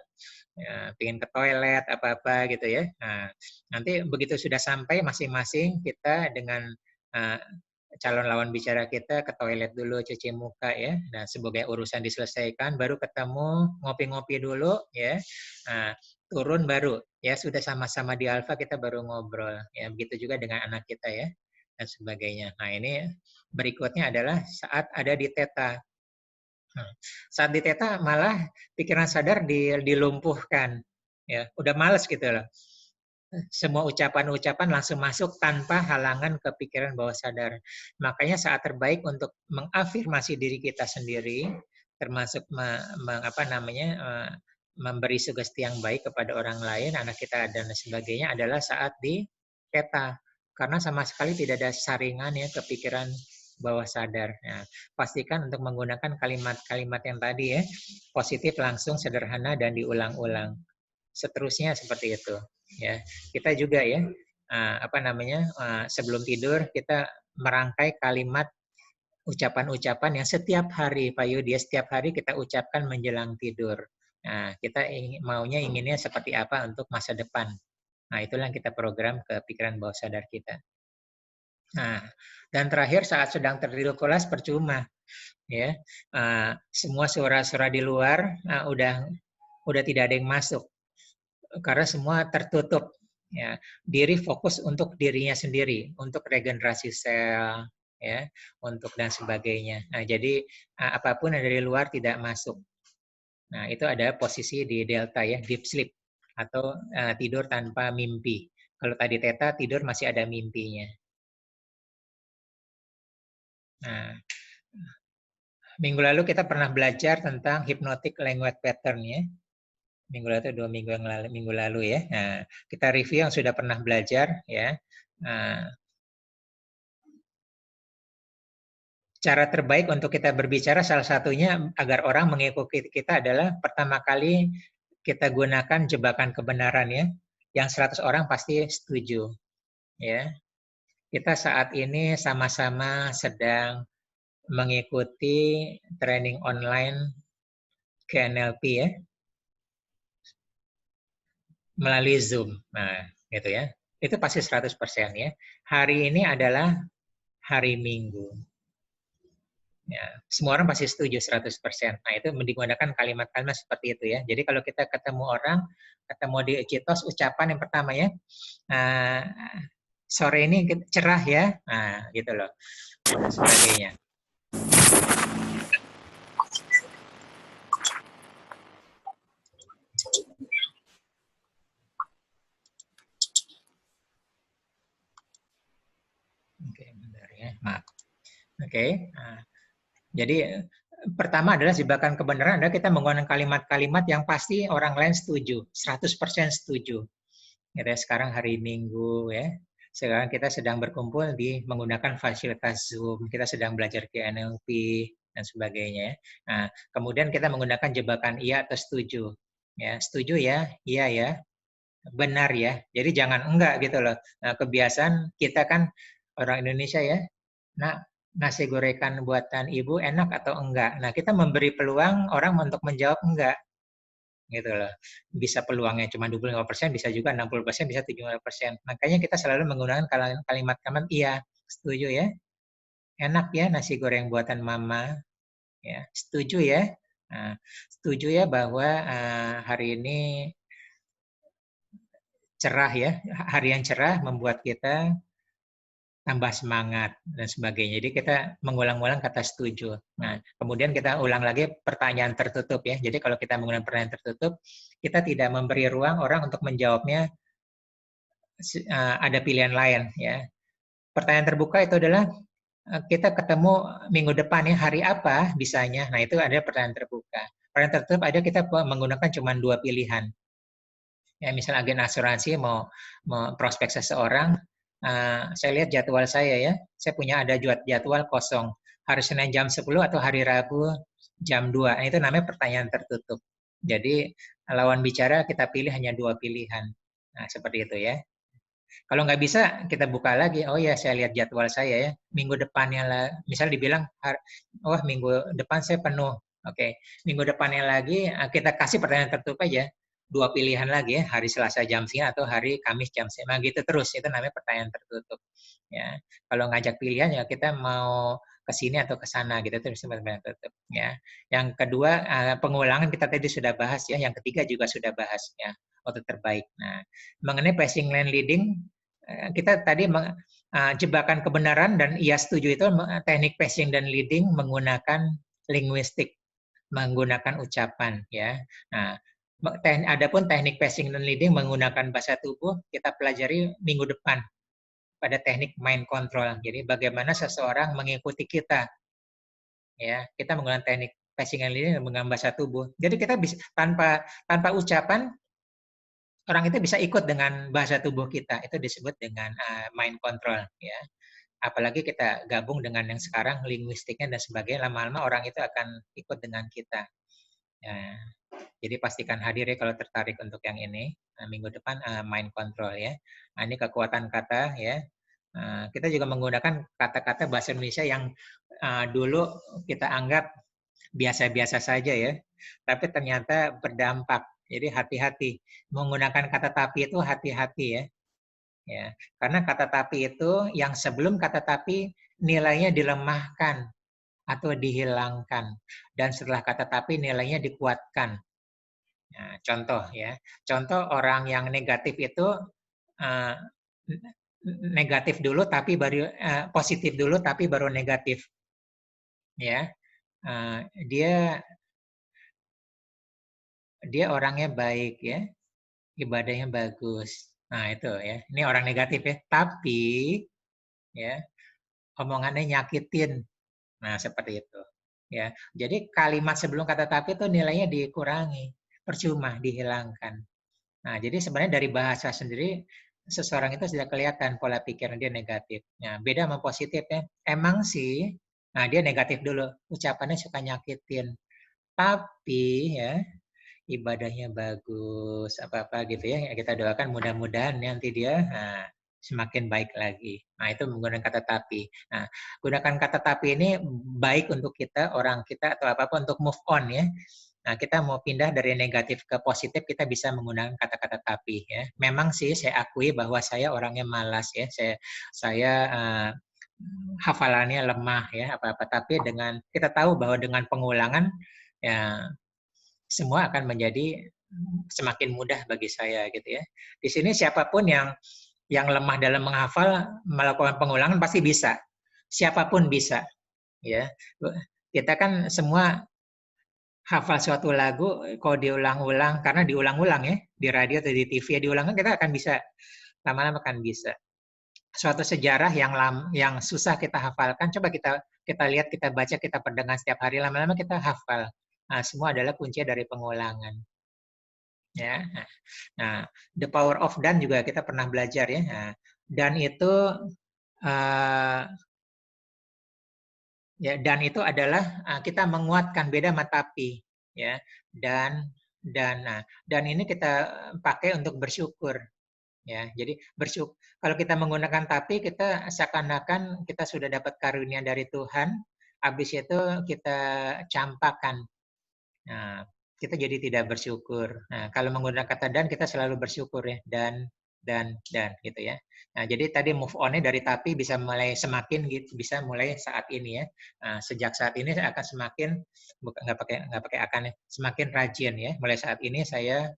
ya, pengen ke toilet apa-apa gitu ya. Nah, nanti begitu sudah sampai masing-masing kita dengan calon lawan bicara kita ke toilet dulu, cuci muka ya. Nah, sebagai urusan diselesaikan, baru ketemu, ngopi-ngopi dulu ya. Nah, turun baru ya, sudah sama-sama di alfa kita baru ngobrol. Ya, begitu juga dengan anak kita ya dan sebagainya. Nah, ini berikutnya adalah saat ada di theta. Saat di theta malah pikiran sadar dilumpuhkan. Ya, udah males gitu loh. Semua ucapan-ucapan langsung masuk tanpa halangan ke pikiran bawah sadar. Makanya saat terbaik untuk mengafirmasi diri kita sendiri, termasuk memberi sugesti yang baik kepada orang lain, anak kita dan sebagainya adalah saat di theta. Karena sama sekali tidak ada saringan ya ke pikiran bawah sadar. Nah, pastikan untuk menggunakan kalimat-kalimat yang tadi ya, positif, langsung, sederhana, dan diulang-ulang. Seterusnya seperti itu. Ya, kita juga ya, sebelum tidur kita merangkai kalimat ucapan-ucapan yang setiap hari, Pak Yudi, setiap hari kita ucapkan menjelang tidur. Nah, kita inginnya seperti apa untuk masa depan. Nah, itulah yang kita program ke pikiran bawah sadar kita. Nah, dan terakhir saat sedang tertidur pulas percuma, ya. Semua suara-suara di luar udah tidak ada yang masuk karena semua tertutup. Ya, diri fokus untuk dirinya sendiri, untuk regenerasi sel, ya, untuk dan sebagainya. Nah, jadi apapun yang dari luar tidak masuk. Nah, itu ada posisi di delta ya, deep sleep atau tidur tanpa mimpi. Kalau tadi theta tidur masih ada mimpinya. Nah, minggu lalu kita pernah belajar tentang hypnotic language pattern ya. Minggu lalu itu 2 minggu lalu ya. Nah, kita review yang sudah pernah belajar ya. Cara terbaik untuk kita berbicara salah satunya agar orang mengikuti kita adalah pertama kali kita gunakan jebakan kebenaran ya. Yang 100 orang pasti setuju ya. Kita saat ini sama-sama sedang mengikuti training online KNLP ya. Melalui Zoom. Nah, gitu ya. Itu pasti 100% ya. Hari ini adalah hari Minggu. Ya, semua orang pasti setuju 100%. Nah, itu menggunakan kalimat-kalimat seperti itu ya. Jadi kalau kita ketemu orang, ketemu di Citos, ucapan yang pertama ya, sore ini cerah ya, nah gitu loh, dan sebagainya. Oke, bentar ya, maaf. Oke, jadi pertama adalah jebakan kebenaran adalah kita menggunakan kalimat-kalimat yang pasti orang lain setuju, 100% setuju. Ya, sekarang hari Minggu ya. Sekarang kita sedang berkumpul menggunakan fasilitas Zoom. Kita sedang belajar KNLP dan sebagainya. Nah, kemudian kita menggunakan jebakan iya atau setuju. Ya, setuju ya, iya ya, benar ya. Jadi jangan enggak gitu loh. Nah, kebiasaan kita kan orang Indonesia ya. Nah, nasi gorengan buatan ibu enak atau enggak? Nah, kita memberi peluang orang untuk menjawab enggak. Gitu loh. Bisa peluangnya cuma 25%, bisa juga 60%, bisa 75%. Makanya kita selalu menggunakan kalimat-kalimat iya, setuju ya. Enak ya nasi goreng buatan mama. Ya, setuju ya. Nah, setuju ya bahwa hari ini cerah ya, hari yang cerah membuat kita tambah semangat dan sebagainya. Jadi kita mengulang-ulang kata setuju. Nah, kemudian kita ulang lagi pertanyaan tertutup ya. Jadi kalau kita menggunakan pertanyaan tertutup, kita tidak memberi ruang orang untuk menjawabnya ada pilihan lain ya. Pertanyaan terbuka itu adalah kita ketemu minggu depan ya, hari apa bisanya. Nah, itu ada pertanyaan terbuka. Pertanyaan tertutup ada kita menggunakan cuma 2 pilihan. Ya, misal agen asuransi mau prospek seseorang, saya lihat jadwal saya ya, saya punya ada jadwal kosong, hari Senin jam 10 atau hari Rabu jam 2. Nah, itu namanya pertanyaan tertutup. Jadi lawan bicara kita pilih hanya 2 pilihan. Nah, seperti itu ya. Kalau nggak bisa, kita buka lagi. Oh ya, saya lihat jadwal saya ya. Minggu depannya lah, misal dibilang, oh minggu depan saya penuh. Oke, minggu depannya lagi kita kasih pertanyaan tertutup aja. 2 pilihan lagi ya, hari Selasa jam sekian atau hari Kamis jam sekian. Nah, gitu terus, itu namanya pertanyaan tertutup. Ya, kalau ngajak pilihan ya kita mau ke sini atau ke sana gitu, terus pertanyaan tertutup. Ya, yang kedua pengulangan kita tadi sudah bahas ya, yang ketiga juga sudah bahas ya, waktu terbaik. Nah, mengenai passing lane leading, kita tadi jebakan kebenaran dan ia setuju itu teknik passing dan leading menggunakan linguistik, menggunakan ucapan ya. Nah, adapun teknik passing dan leading menggunakan bahasa tubuh kita pelajari minggu depan pada teknik mind control. Jadi bagaimana seseorang mengikuti kita ya. Kita menggunakan teknik passing dan leading menggunakan bahasa tubuh. Jadi kita bisa tanpa ucapan orang itu bisa ikut dengan bahasa tubuh kita. Itu disebut dengan mind control ya. Apalagi kita gabung dengan yang sekarang linguistiknya dan sebagainya, lama-lama orang itu akan ikut dengan kita. Ya, jadi pastikan hadir ya kalau tertarik untuk yang ini. Minggu depan mind control ya. Nah, ini kekuatan kata ya. Kita juga menggunakan kata-kata bahasa Indonesia yang dulu kita anggap biasa-biasa saja ya, tapi ternyata berdampak. Jadi hati-hati menggunakan kata tapi itu hati-hati ya. Ya, karena kata tapi itu yang sebelum kata tapi nilainya dilemahkan atau dihilangkan, dan setelah kata tapi nilainya dikuatkan. Nah, contoh ya, contoh orang yang negatif itu uh, negatif dulu tapi baru positif dulu tapi baru negatif. Ya, dia orangnya baik ya, ibadahnya bagus. Nah, itu ya. Ini orang negatif ya. Tapi ya, omongannya nyakitin. Nah, seperti itu. Ya. Jadi kalimat sebelum kata tapi itu nilainya dikurangi, percuma dihilangkan. Nah, jadi sebenarnya dari bahasa sendiri seseorang itu sudah kelihatan pola pikir dia negatif. Nah, beda sama positif ya. Emang sih, nah dia negatif dulu, ucapannya suka nyakitin. Tapi ya, ibadahnya bagus, apa-apa gitu ya. Kita doakan mudah-mudahan nanti dia semakin baik lagi. Nah, itu menggunakan kata tapi. Nah, gunakan kata tapi ini baik untuk kita, orang kita, atau apa-apa untuk move on ya. Nah, kita mau pindah dari negatif ke positif, kita bisa menggunakan kata-kata tapi ya. Memang sih saya akui bahwa saya orangnya malas ya. Saya hafalannya lemah ya, apa-apa. Tapi dengan kita tahu bahwa dengan pengulangan ya semua akan menjadi semakin mudah bagi saya gitu ya. Di sini siapapun yang lemah dalam menghafal melakukan pengulangan pasti bisa. Siapapun bisa ya. Kita kan semua hafal suatu lagu kalau diulang-ulang, karena diulang-ulang ya di radio atau di TV diulang, kita akan bisa, lama-lama akan bisa. Suatu sejarah yang susah kita hafalkan, coba kita lihat, kita baca, kita perdengar setiap hari, lama-lama kita hafal. Nah, semua adalah kunci dari pengulangan. Ya. Nah, the power of done juga kita pernah belajar ya. Nah, dan itu ya, dan itu adalah kita menguatkan, beda sama tapi ya. Dan ini kita pakai untuk bersyukur ya. Jadi bersyukur, kalau kita menggunakan tapi, kita seakan-akan kita sudah dapat karunia dari Tuhan, habis itu kita campakkan. Nah, kita jadi tidak bersyukur. Nah, kalau menggunakan kata dan, kita selalu bersyukur ya, dan gitu ya. Nah, jadi tadi move on-nya dari tapi bisa mulai semakin gitu, bisa mulai saat ini ya. Nah, sejak saat ini saya akan semakin, nggak pakai akan ya, semakin rajin ya. Mulai saat ini saya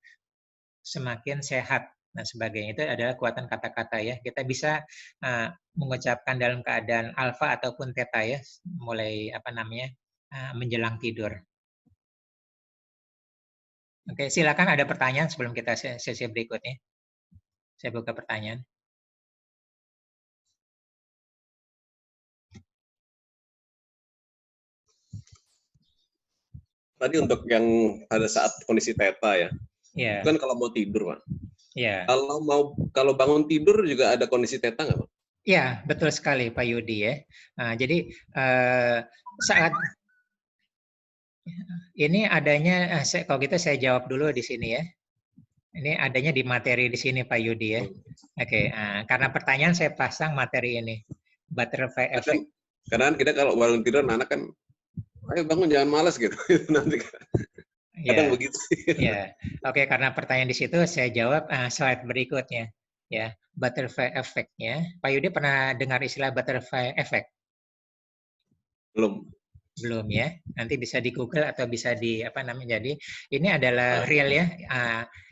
semakin sehat dan sebagainya. Itu adalah kekuatan kata-kata ya. Kita bisa mengucapkan dalam keadaan alfa ataupun theta ya, mulai menjelang tidur. Oke, silakan ada pertanyaan sebelum kita sesi berikutnya. Saya buka pertanyaan. Tadi untuk yang pada saat kondisi theta ya, Ya. kan kalau mau tidur, Pak. Ya. Kalau bangun tidur juga ada kondisi theta nggak, Pak? Ya, betul sekali Pak Yudi ya. Nah, jadi saat ini adanya, kalau gitu saya jawab dulu di sini ya. Ini adanya di materi di sini Pak Yudi ya. Oke, karena pertanyaan saya pasang materi ini, butterfly effect. Karena kita kalau bangun tidur anak kan, ayo bangun jangan malas gitu. Nanti kadang begitu. Ya, oke, karena pertanyaan di situ saya jawab slide berikutnya. Ya, butterfly effect-nya. Pak Yudi pernah dengar istilah butterfly effect? Belum ya. Nanti bisa di Google atau bisa di Jadi ini adalah real ya,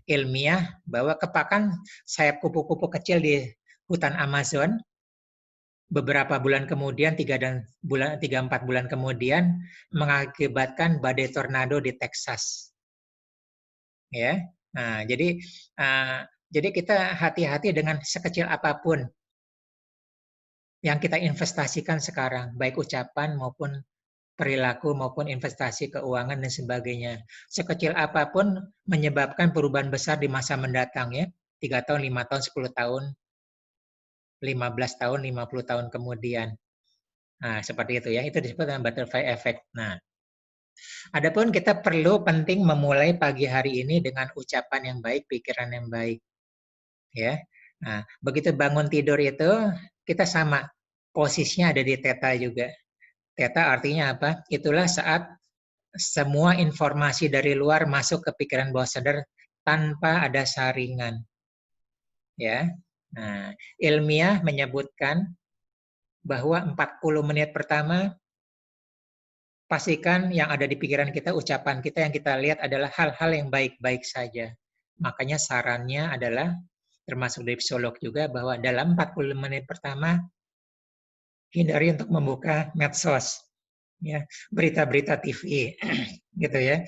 ilmiah bahwa kepakan sayap kupu-kupu kecil di hutan Amazon beberapa bulan kemudian 3-4 bulan kemudian mengakibatkan badai tornado di Texas. Ya. Nah, jadi kita hati-hati dengan sekecil apapun yang kita investasikan sekarang, baik ucapan maupun perilaku maupun investasi keuangan dan sebagainya. Sekecil apapun menyebabkan perubahan besar di masa mendatang ya. 3 tahun, 5 tahun, 10 tahun, 15 tahun, 50 tahun kemudian. Nah, seperti itu ya. Itu disebut dengan butterfly effect. Nah, adapun kita penting memulai pagi hari ini dengan ucapan yang baik, pikiran yang baik. Ya. Nah, begitu bangun tidur itu kita sama. Posisinya ada di theta juga. Theta artinya apa? Itulah saat semua informasi dari luar masuk ke pikiran bawah sadar tanpa ada saringan. Ya. Nah, ilmiah menyebutkan bahwa 40 menit pertama pastikan yang ada di pikiran kita, ucapan kita yang kita lihat adalah hal-hal yang baik-baik saja. Makanya sarannya adalah, termasuk dari psikolog juga, bahwa dalam 40 menit pertama, hindari untuk membuka medsos, ya, berita-berita TV, gitu ya.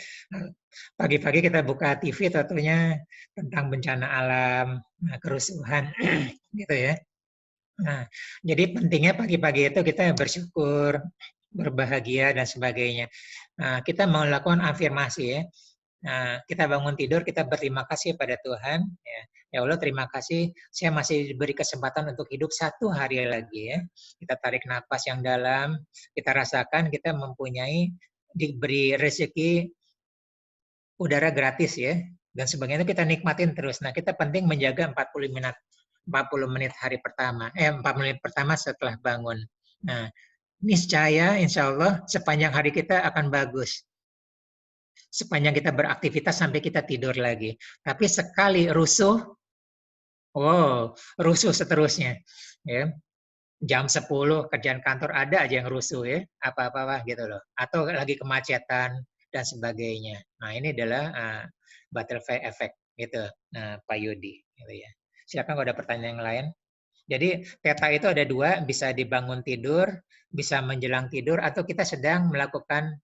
Pagi-pagi kita buka TV, tentunya tentang bencana alam, kerusuhan, gitu ya. Nah, jadi pentingnya pagi-pagi itu kita bersyukur, berbahagia dan sebagainya. Nah, kita mau lakukan afirmasi ya. Nah, kita bangun tidur, kita berterima kasih pada Tuhan. Ya Allah, terima kasih saya masih diberi kesempatan untuk hidup 1 hari lagi ya. Kita tarik napas yang dalam, kita rasakan kita mempunyai diberi rezeki udara gratis ya. Dan sebagainya kita nikmatin terus. Nah, kita penting menjaga 40 menit hari pertama. 4 menit pertama setelah bangun. Nah, niscaya insya Allah sepanjang hari kita akan bagus. Sepanjang kita beraktivitas sampai kita tidur lagi. Tapi sekali rusuh, rusuh seterusnya. Ya. Jam 10 kerjaan kantor ada aja yang rusuh ya, apa-apa gitu loh. Atau lagi kemacetan dan sebagainya. Nah, ini adalah butterfly effect gitu. Nah, Pak Yudi gitu ya. Silakan kalau ada pertanyaan yang lain. Jadi theta itu ada 2, bisa dibangun tidur, bisa menjelang tidur, atau kita sedang melakukan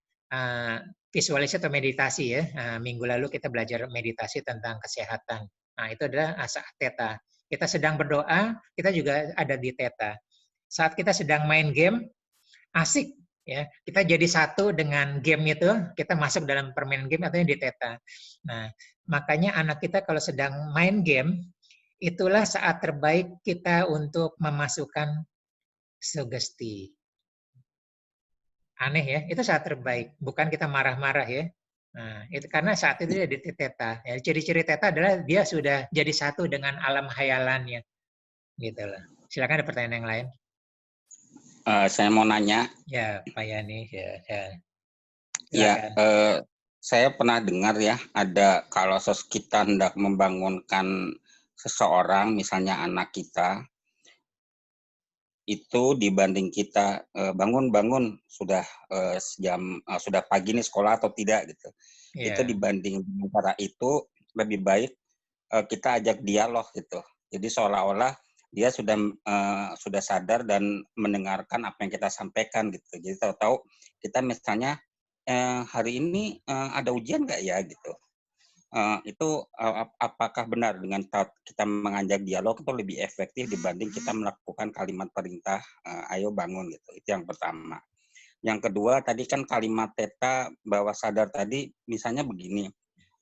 visualisasi atau meditasi ya. Minggu lalu kita belajar meditasi tentang kesehatan. Nah, itu adalah saat theta. Kita sedang berdoa, kita juga ada di theta. Saat kita sedang main game, asik ya. Kita jadi satu dengan game itu, kita masuk dalam permainan game atau di theta. Nah, makanya anak kita kalau sedang main game, itulah saat terbaik kita untuk memasukkan sugesti. Aneh ya, itu saat terbaik. Bukan kita marah-marah ya. Nah, itu karena saat itu dia di theta. Ya, ciri-ciri theta adalah dia sudah jadi satu dengan alam khayalannya. Gitu loh. Silakan ada pertanyaan yang lain. Saya mau nanya. Ya, Pak Yani. Ya, saya pernah dengar ya, ada kalau kita hendak membangunkan seseorang, misalnya anak kita, itu dibanding kita bangun sudah sudah pagi nih sekolah atau tidak gitu. Itu dibanding cara itu lebih baik kita ajak dialog gitu. Jadi seolah-olah dia sudah sadar dan mendengarkan apa yang kita sampaikan gitu. Jadi tahu-tahu kita misalnya hari ini ada ujian nggak ya gitu. Itu apakah benar dengan kita mengajak dialog itu lebih efektif dibanding kita melakukan kalimat perintah ayo bangun gitu. Itu yang pertama. Yang kedua tadi kan kalimat theta bawah sadar tadi misalnya begini,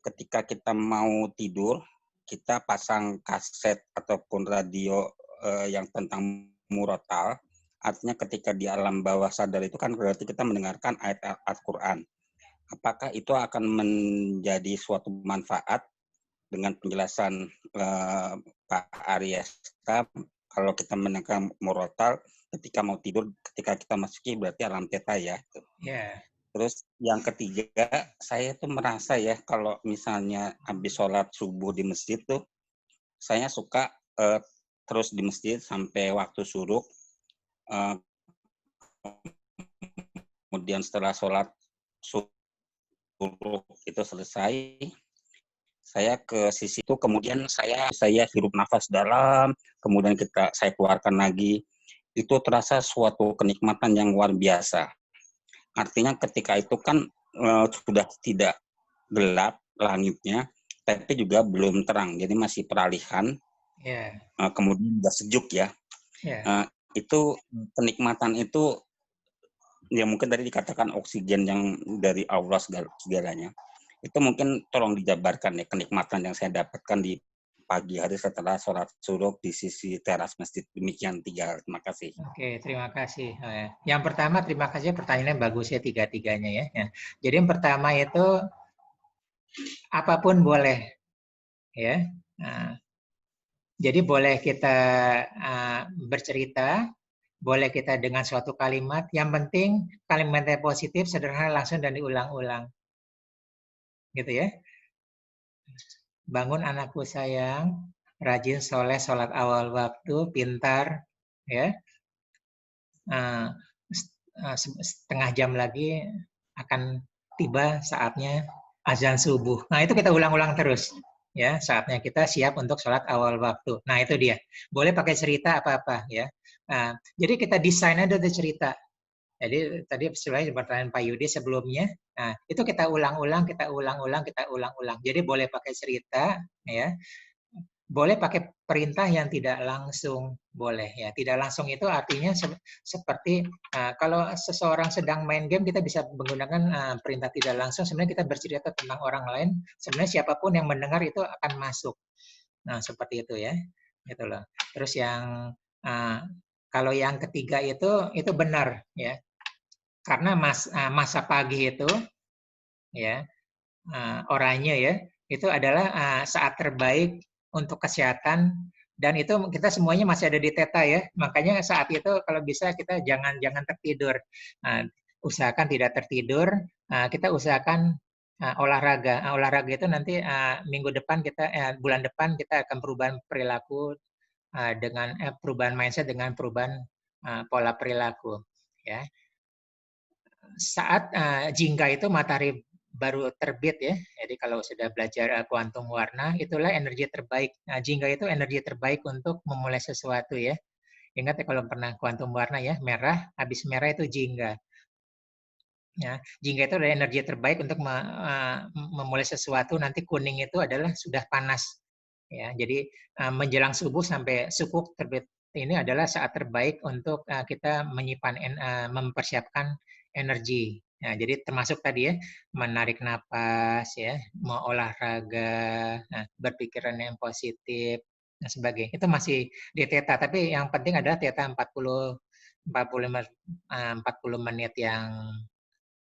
ketika kita mau tidur kita pasang kaset ataupun radio yang tentang murotal, artinya ketika di alam bawah sadar itu kan berarti kita mendengarkan ayat Al-Quran. Apakah itu akan menjadi suatu manfaat dengan penjelasan Pak Aryesta kalau kita mendengarkan murotal ketika mau tidur, ketika kita masuki berarti alam theta ya. Yeah. Terus yang ketiga, saya tuh merasa ya kalau misalnya habis sholat subuh di masjid tuh, saya suka terus di masjid sampai waktu syuruk. Kemudian setelah sholat syuruk itu selesai, saya ke sisi itu, kemudian saya hirup nafas dalam, kemudian saya keluarkan lagi. Itu terasa suatu kenikmatan yang luar biasa. Artinya ketika itu kan sudah tidak gelap langitnya, tapi juga belum terang, jadi masih peralihan. Yeah. Kemudian juga sejuk ya. Yeah. Itu kenikmatan itu ya mungkin tadi dikatakan oksigen yang dari Allah segalanya. Itu mungkin tolong dijabarkan ya kenikmatan yang saya dapatkan di pagi hari setelah sholat syuruk di sisi teras masjid. Demikian 3. Terima kasih. Oke, terima kasih. Yang pertama, terima kasih pertanyaannya bagus ya tiga-tiganya ya. Jadi yang pertama itu apapun boleh ya. Jadi boleh kita bercerita, boleh kita dengan suatu kalimat, yang penting kalimatnya positif, sederhana, langsung dan diulang-ulang. Gitu ya. Bangun anakku sayang, rajin soleh, sholat awal waktu, pintar, ya. Setengah jam lagi akan tiba saatnya azan subuh. Nah itu kita ulang-ulang terus. Ya, saatnya kita siap untuk sholat awal waktu. Nah itu dia. Boleh pakai cerita apa-apa ya. Jadi kita desain aja tuh cerita. Jadi tadi sesuai pertanyaan Pak Yudi sebelumnya. Nah itu kita ulang-ulang. Jadi boleh pakai cerita, ya. Boleh pakai perintah yang tidak langsung, boleh ya. Tidak langsung itu artinya seperti kalau seseorang sedang main game kita bisa menggunakan perintah tidak langsung. Sebenarnya kita bercerita tentang orang lain. Sebenarnya siapapun yang mendengar itu akan masuk. Nah seperti itu ya, gitu loh. Terus yang kalau yang ketiga itu benar ya, karena masa pagi itu ya oranye ya itu adalah saat terbaik untuk kesehatan, dan itu kita semuanya masih ada di theta ya, makanya saat itu kalau bisa kita jangan tertidur. Usahakan tidak tertidur, kita usahakan olahraga. Olahraga itu nanti minggu depan bulan depan kita akan perubahan perilaku dengan perubahan mindset dengan perubahan pola perilaku ya. Saat jingga itu matahari baru terbit ya. Jadi kalau sudah belajar kuantum warna, itulah energi terbaik. Nah, jingga itu energi terbaik untuk memulai sesuatu ya. Ingat ya kalau pernah kuantum warna ya, merah, habis merah itu jingga. Ya, jingga itu adalah energi terbaik untuk memulai sesuatu. Nanti kuning itu adalah sudah panas. Ya, jadi menjelang subuh sampai sukuk terbit ini adalah saat terbaik untuk kita menyimpan mempersiapkan energi. Nah, jadi termasuk tadi ya, menarik napas ya, mau olahraga, berpikiran yang positif dan sebagainya. Itu masih di theta, tapi yang penting adalah theta 40 menit yang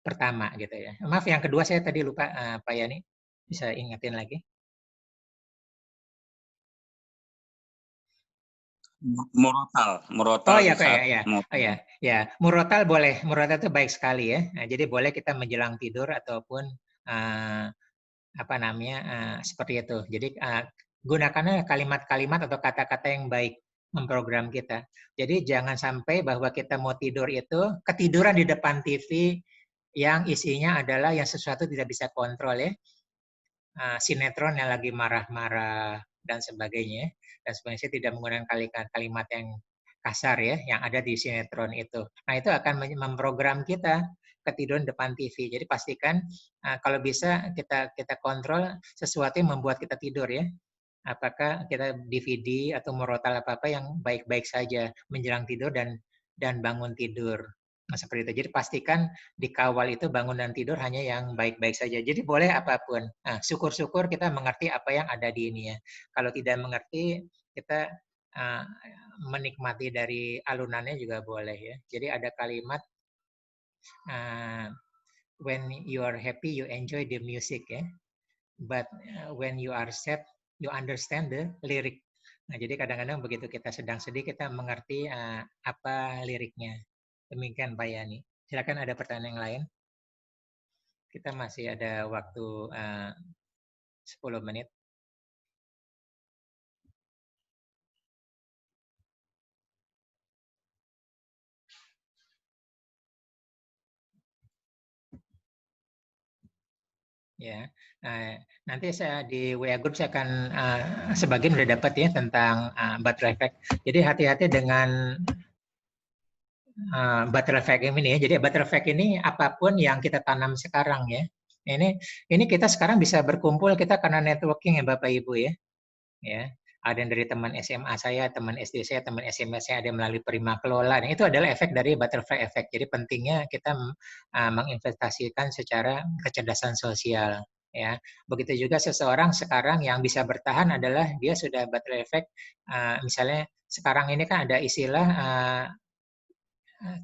pertama gitu ya. Maaf yang kedua saya tadi lupa, Pak Yani bisa ingetin lagi. Murotal. Oh ya, ya. Murotal boleh. Murotal itu baik sekali ya. Nah, jadi boleh kita menjelang tidur ataupun seperti itu. Jadi gunakannya kalimat-kalimat atau kata-kata yang baik memprogram kita. Jadi jangan sampai bahwa kita mau tidur itu ketiduran di depan TV yang isinya adalah yang sesuatu tidak bisa kontrol ya. Sinetron yang lagi marah-marah dan sebagainya. Dan sebenarnya saya tidak menggunakan kalimat yang kasar ya, yang ada di sinetron itu. Nah, itu akan memprogram kita ketiduran depan TV. Jadi pastikan kalau bisa kita kontrol sesuatu yang membuat kita tidur ya. Apakah kita DVD atau merotal apa-apa yang baik-baik saja menjelang tidur dan bangun tidur. Nah, seperti itu. Jadi pastikan dikawal itu bangun dan tidur hanya yang baik-baik saja. Jadi boleh apapun. Nah, syukur-syukur kita mengerti apa yang ada di ini ya. Kalau tidak mengerti, kita menikmati dari alunannya juga boleh ya. Jadi ada kalimat when you are happy, you enjoy the music ya. But when you are sad, you understand the lyric. Nah, jadi kadang-kadang begitu kita sedang sedih, kita mengerti apa liriknya. Demikian Pak Yani. Silakan ada pertanyaan yang lain. Kita masih ada waktu 10 menit. Ya, nanti saya di WA Group saya akan sebagian udah dapat ya tentang butterfly effect. Jadi hati-hati dengan butterfly effect ini ya. Jadi butterfly effect ini apapun yang kita tanam sekarang ya. Ini kita sekarang bisa berkumpul kita karena networking ya Bapak Ibu ya. Ya. Ada yang dari teman SMA saya, teman SD saya, teman SMA saya, ada yang melalui Prima Kelola. Dan itu adalah efek dari butterfly effect. Jadi pentingnya kita menginvestasikan secara kecerdasan sosial. Ya, begitu juga seseorang sekarang yang bisa bertahan adalah dia sudah butterfly effect. Misalnya sekarang ini kan ada istilah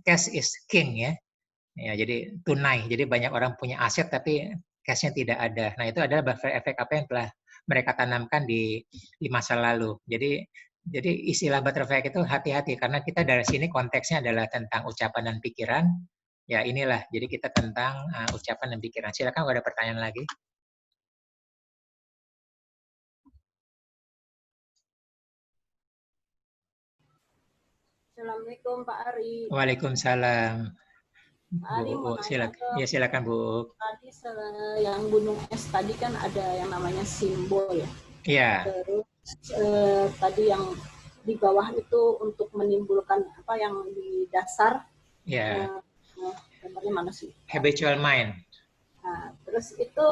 cash is king ya. Ya, jadi tunai. Jadi banyak orang punya aset tapi cash-nya tidak ada. Nah, itu adalah butterfly effect apa yang telah mereka tanamkan di masa lalu. Jadi istilah butterfly effect itu hati-hati karena kita dari sini konteksnya adalah tentang ucapan dan pikiran. Ya, inilah. Jadi kita tentang ucapan dan pikiran. Silakan kalau ada pertanyaan lagi. Assalamualaikum Pak Ari. Waalaikumsalam. Pak Ari Bu, silakan. Ya, silakan Bu. Tadi yang gunung es tadi kan ada yang namanya simbol ya. Iya. Terus tadi yang di bawah itu untuk menimbulkan apa yang di dasar. Iya. Gambarnya mana sih? Habitual mind. Nah, terus itu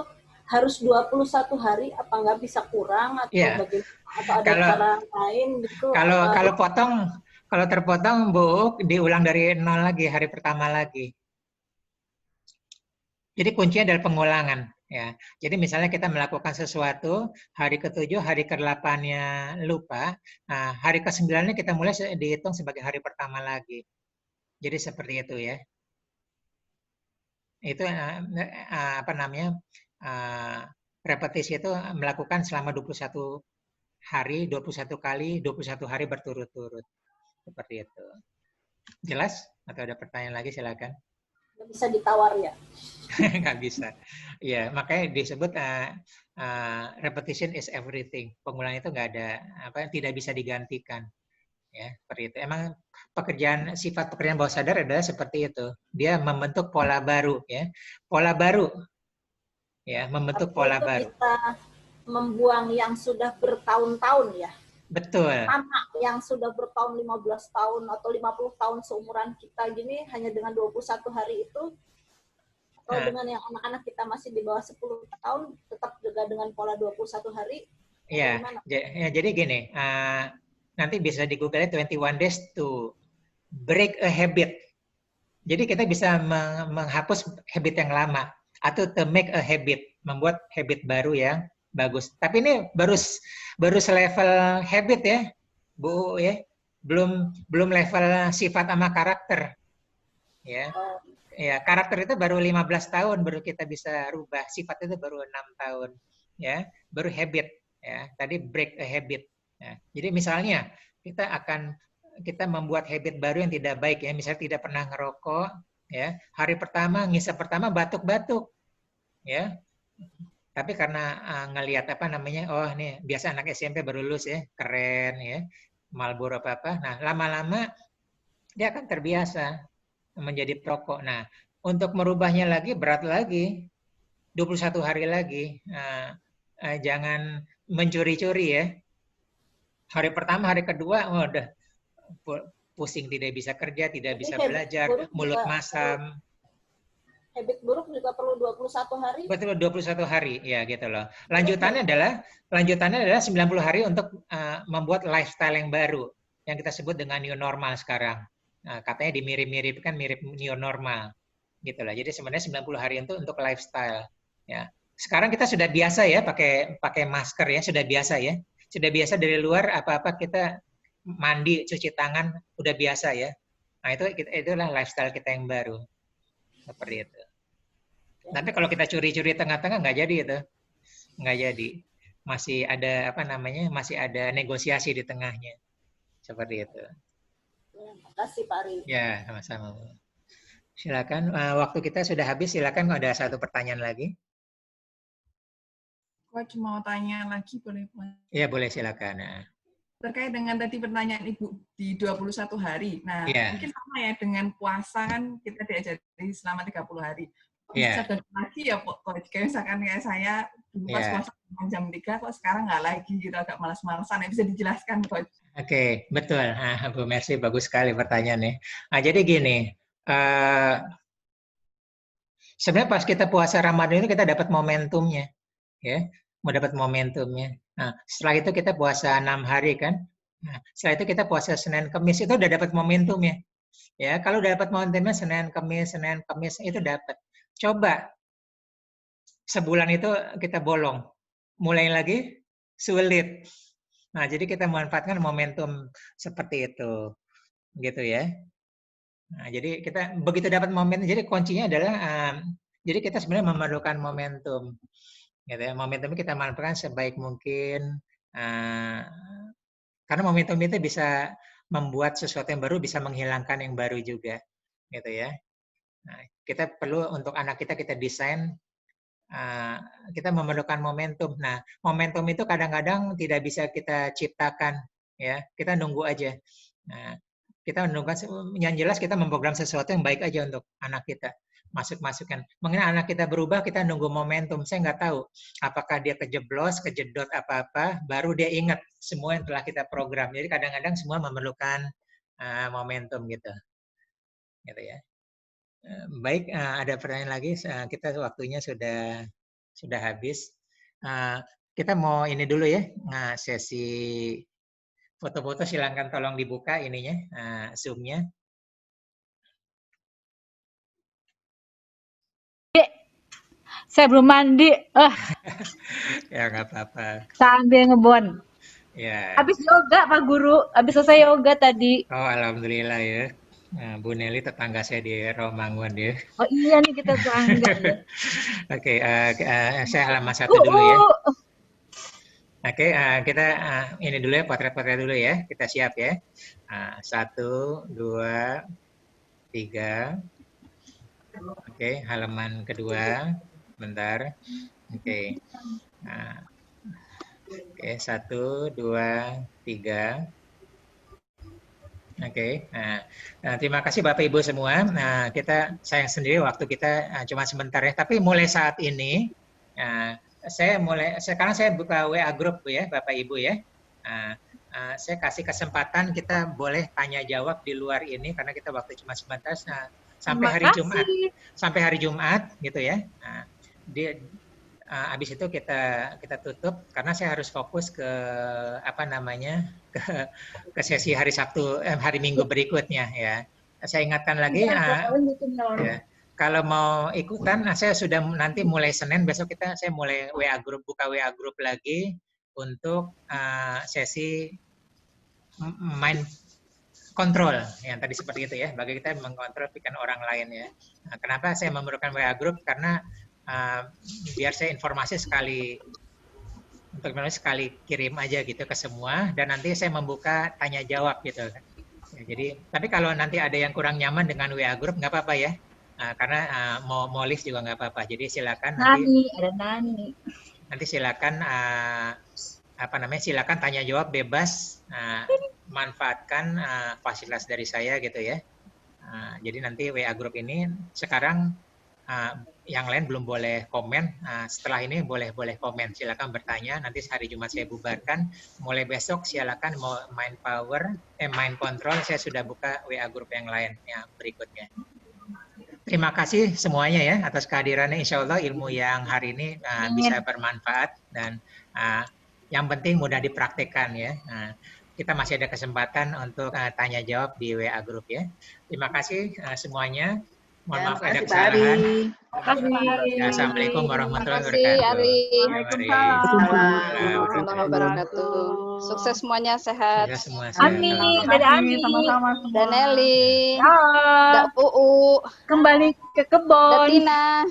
harus 21 hari apa nggak bisa kurang atau bagaimana, atau ada cara lain gitu? Kalau terpotong Bu, diulang dari nol lagi, hari pertama lagi. Jadi kuncinya adalah pengulangan ya. Jadi misalnya kita melakukan sesuatu, hari ke-7, hari ke-8-nya lupa, nah, hari ke-9-nya kita mulai dihitung sebagai hari pertama lagi. Jadi seperti itu ya. Itu apa namanya? Repetisi itu melakukan selama 21 hari, 21 kali, 21 hari berturut-turut. Seperti itu. Jelas? Atau ada pertanyaan lagi? Silakan. Nggak bisa ditawar ya? Nggak bisa. Ya, makanya disebut repetition is everything. Pengulangan itu nggak ada tidak bisa digantikan. Ya, seperti itu. Emang sifat pekerjaan bawah sadar adalah seperti itu. Dia membentuk pola baru ya. Pola baru. Ya, membentuk pola baru. Kita membuang yang sudah bertahun-tahun ya. Betul. Anak yang sudah bertahun 15 tahun atau 50 tahun seumuran kita gini hanya dengan 21 hari itu, atau dengan yang anak-anak kita masih di bawah 10 tahun tetap juga dengan pola 21 hari. Iya. Jadi gini, nanti bisa di Google 21 days to break a habit. Jadi kita bisa menghapus habit yang lama atau to make a habit, membuat habit baru yang bagus. Tapi ini baru selevel habit ya, Bu ya. Belum level sifat sama karakter. Ya. Ya, karakter itu baru 15 tahun baru kita bisa rubah. Sifat itu baru 6 tahun. Ya, baru habit ya. Tadi break a habit. Ya. Jadi misalnya kita membuat habit baru yang tidak baik ya, misalnya tidak pernah ngerokok ya. Hari pertama, ngisap pertama batuk-batuk. Ya. Tapi karena ngelihat oh nih biasa anak SMP baru lulus ya, keren ya, Marlboro apa-apa. Nah, lama-lama dia akan terbiasa menjadi perokok. Nah, untuk merubahnya lagi berat lagi, 21 hari lagi. Jangan mencuri-curi ya. Hari pertama, hari kedua, oh, udah pusing, tidak bisa kerja, tidak bisa belajar, mulut masam. Habit buruk juga perlu 21 hari. Betul, 21 hari, ya gitu loh. Lanjutannya adalah 90 hari untuk membuat lifestyle yang baru, yang kita sebut dengan new normal sekarang. Nah, katanya dimirip-mirip kan mirip new normal, gitu loh. Jadi sebenarnya 90 hari untuk lifestyle. Ya, sekarang kita sudah biasa ya pakai masker ya, sudah biasa ya, sudah biasa dari luar apa-apa kita mandi, cuci tangan, udah biasa ya. Nah itulah lifestyle kita yang baru, seperti itu. Tapi kalau kita curi-curi tengah-tengah nggak jadi itu, nggak jadi. Masih ada masih ada negosiasi di tengahnya, seperti itu. Terima kasih Pak Ari. Ya, sama-sama. Silakan, waktu kita sudah habis. Silakan kalau ada satu pertanyaan lagi. Coach mau tanya lagi boleh? Ya boleh, silakan. Nah. Terkait dengan tadi pertanyaan Ibu di 21 hari. Nah, mungkin sama ya dengan puasa kan kita diajari selama 30 hari. Bisa lagi ya Coach, kayak misalkan kayak saya dulu pas puasa jam 3 kok sekarang nggak lagi gitu, agak malas-malasan. Bisa dijelaskan Coach? Oke, betul. Bu Mercy, bagus sekali pertanyaannya. Nah, jadi gini, sebenarnya pas kita puasa Ramadan itu kita dapat momentumnya, ya, mau dapat momentumnya. Nah, setelah itu kita puasa 6 hari kan. Nah, setelah itu kita puasa Senin Kamis, itu udah dapat momentumnya. Ya, kalau udah dapat momentumnya Senin Kamis itu dapat. Coba sebulan itu kita bolong, mulai lagi sulit. Nah, jadi kita memanfaatkan momentum seperti itu, gitu ya. Nah, jadi kita begitu dapat momentum, jadi kuncinya adalah, jadi kita sebenarnya memerlukan momentum, gitu ya. Momentum kita manfaatkan sebaik mungkin, karena momentum itu bisa membuat sesuatu yang baru, bisa menghilangkan yang baru juga, gitu ya. Nah, kita perlu untuk anak kita desain, kita memerlukan momentum. Nah, momentum itu kadang-kadang tidak bisa kita ciptakan, ya. Kita nunggu aja. Nah, kita menunggu, yang jelas kita memprogram sesuatu yang baik aja untuk anak kita. Masuk-masukkan. Mengenai anak kita berubah, kita nunggu momentum. Saya nggak tahu apakah dia kejedot apa-apa, baru dia ingat semua yang telah kita program. Jadi kadang-kadang semua memerlukan momentum gitu. Gitu ya. Baik, ada pertanyaan lagi. Kita waktunya sudah habis. Kita mau ini dulu ya, sesi foto-foto. Silakan tolong dibuka ininya, Zoom-nya. Saya belum mandi. Ya nggak apa-apa. Sambil ngebon. Ya. Habis yoga Pak Guru, habis selesai yoga tadi. Oh alhamdulillah ya. Bu Nelly tetangga saya di Romangun ya. Oh iya nih kita tetangga ya. Oke, saya halaman 1 dulu ya. Oke, kita ini dulu ya, potret-potret dulu ya. Kita siap ya. 1, 2, 3. Oke, halaman kedua. Bentar. Oke. Oke, 1, 2, 3. Oke, nah, terima kasih Bapak Ibu semua. Nah, kita sayang sendiri waktu kita cuma sebentar ya. Tapi mulai saat ini, sekarang saya buka WA group ya, Bapak Ibu ya. Saya kasih kesempatan kita boleh tanya jawab di luar ini karena kita waktu cuma sebentar. Sampai hari Jumat, gitu ya. Habis itu kita tutup karena saya harus fokus ke ke sesi hari Sabtu, hari Minggu berikutnya ya. Saya ingatkan lagi, ya, kalau mau ikutan, saya sudah nanti mulai Senin besok saya mulai buka WA group lagi untuk sesi mind control yang tadi seperti itu ya. Bagi kita mengkontrol pikiran orang lain ya. Nah, kenapa saya memerlukan WA group? Karena biar saya informasi sekali kirim aja gitu ke semua, dan nanti saya membuka tanya jawab gitu. Ya, jadi tapi kalau nanti ada yang kurang nyaman dengan WA group nggak apa-apa ya, karena mau list juga nggak apa-apa. Jadi silakan nanti silakan silakan tanya jawab bebas, manfaatkan fasilitas dari saya gitu ya. Jadi nanti WA group ini sekarang yang lain belum boleh komen. Setelah ini boleh komen. Silakan bertanya. Nanti hari Jumat saya bubarkan. Mulai besok silakan mau main main control. Saya sudah buka WA grup yang lain yang berikutnya. Terima kasih semuanya ya atas kehadirannya. Insya Allah ilmu yang hari ini bisa bermanfaat dan yang penting mudah dipraktekkan ya. Kita masih ada kesempatan untuk tanya jawab di WA grup ya. Terima kasih semuanya. Mohon maaf ada kesalahan. Assalamualaikum warahmatullahi wabarakatuh. Warahmatullahi wabarakatuh. Sukses semuanya, sehat. Amin. Dari Ami. Dan Nelly. Dan Uu. Kembali ke kebon. Dan Tina.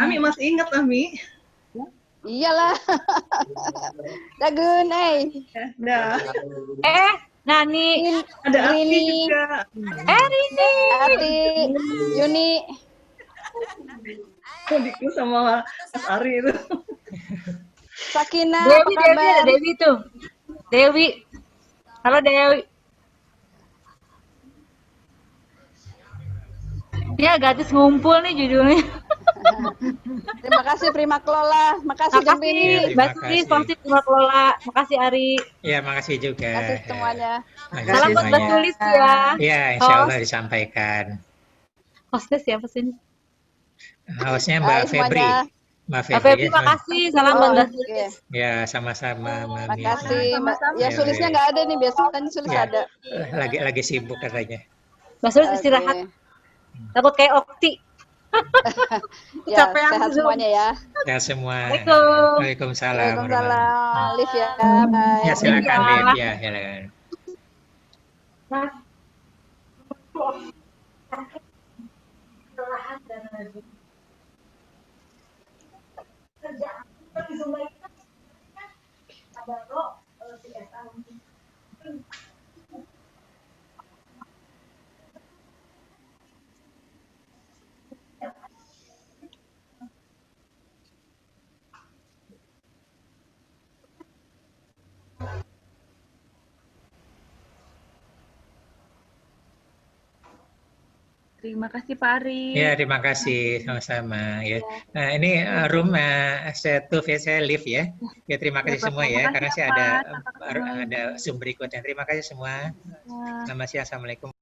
Ami masih ingat Ami. Iyalah. Dagun, Nani. Ada Rini. Rini. Ati. Yuni. Diku sama Mas Ari itu. Sakina. Dewi tuh. Dewi. Halo Dewi. Ya gratis ngumpul nih judulnya. Terima kasih Prima Kelola. Makasih Jempini. Makasih Fungsi Prima Kelola. Makasih Ari. Ya, makasih juga. Makasih semuanya. Salam buat Mbak Tulis ya. Ya, insya Allah disampaikan. Hostnya siapa sih? Hostnya Mbak Febri. Mbak Febri, makasih. Salam buat Mbak Tulis. Ya, sama-sama. Makasih. Ya, Sulisnya nggak ada nih. Biasanya Sulis ada. Lagi sibuk katanya. Mbak Sulis istirahat. Takut kayak Okti. Ya, sehat semuanya ya. Ya semua. Waalaikumsalam. Waalaikumsalam. Liv ya. Bye. Ya silakan Liv ya. Silakan. Terima kasih Pak Ari. Ya, terima kasih sama-sama ya. Nah, ini room saya live ya. Ya, terima kasih semua ya karena saya ada Zoom berikutnya. Terima kasih semua. Selamat siang. Assalamualaikum.